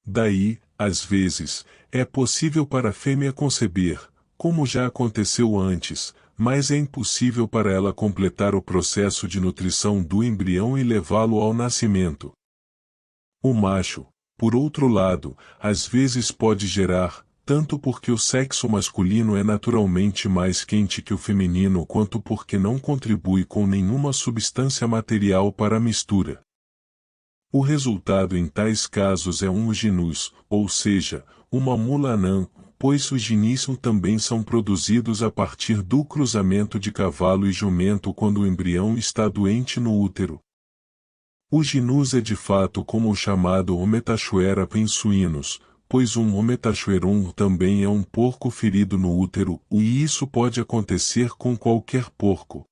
S1: Daí, às vezes, é possível para a fêmea conceber, como já aconteceu antes, mas é impossível para ela completar o processo de nutrição do embrião e levá-lo ao nascimento. O macho, por outro lado, às vezes pode gerar, tanto porque o sexo masculino é naturalmente mais quente que o feminino quanto porque não contribui com nenhuma substância material para a mistura. O resultado em tais casos é um ginus, ou seja, uma mula anã, pois os ginis também são produzidos a partir do cruzamento de cavalo e jumento quando o embrião está doente no útero. O ginus é de fato como o chamado Ometachoera pensuinus, pois um Ometachoerum também é um porco ferido no útero, e isso pode acontecer com qualquer porco.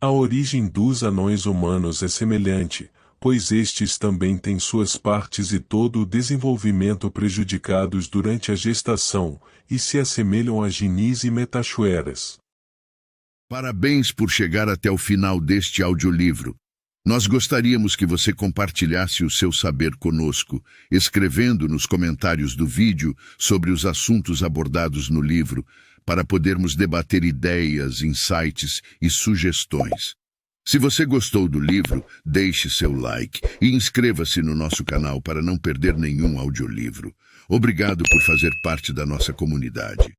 S1: A origem dos anões humanos é semelhante, pois estes também têm suas partes e todo o desenvolvimento prejudicados durante a gestação, e se assemelham a ginis e metachoeras.
S2: Parabéns por chegar até o final deste audiolivro. Nós gostaríamos que você compartilhasse o seu saber conosco, escrevendo nos comentários do vídeo sobre os assuntos abordados no livro, para podermos debater ideias, insights e sugestões. Se você gostou do livro, deixe seu like e inscreva-se no nosso canal para não perder nenhum audiolivro. Obrigado por fazer parte da nossa comunidade.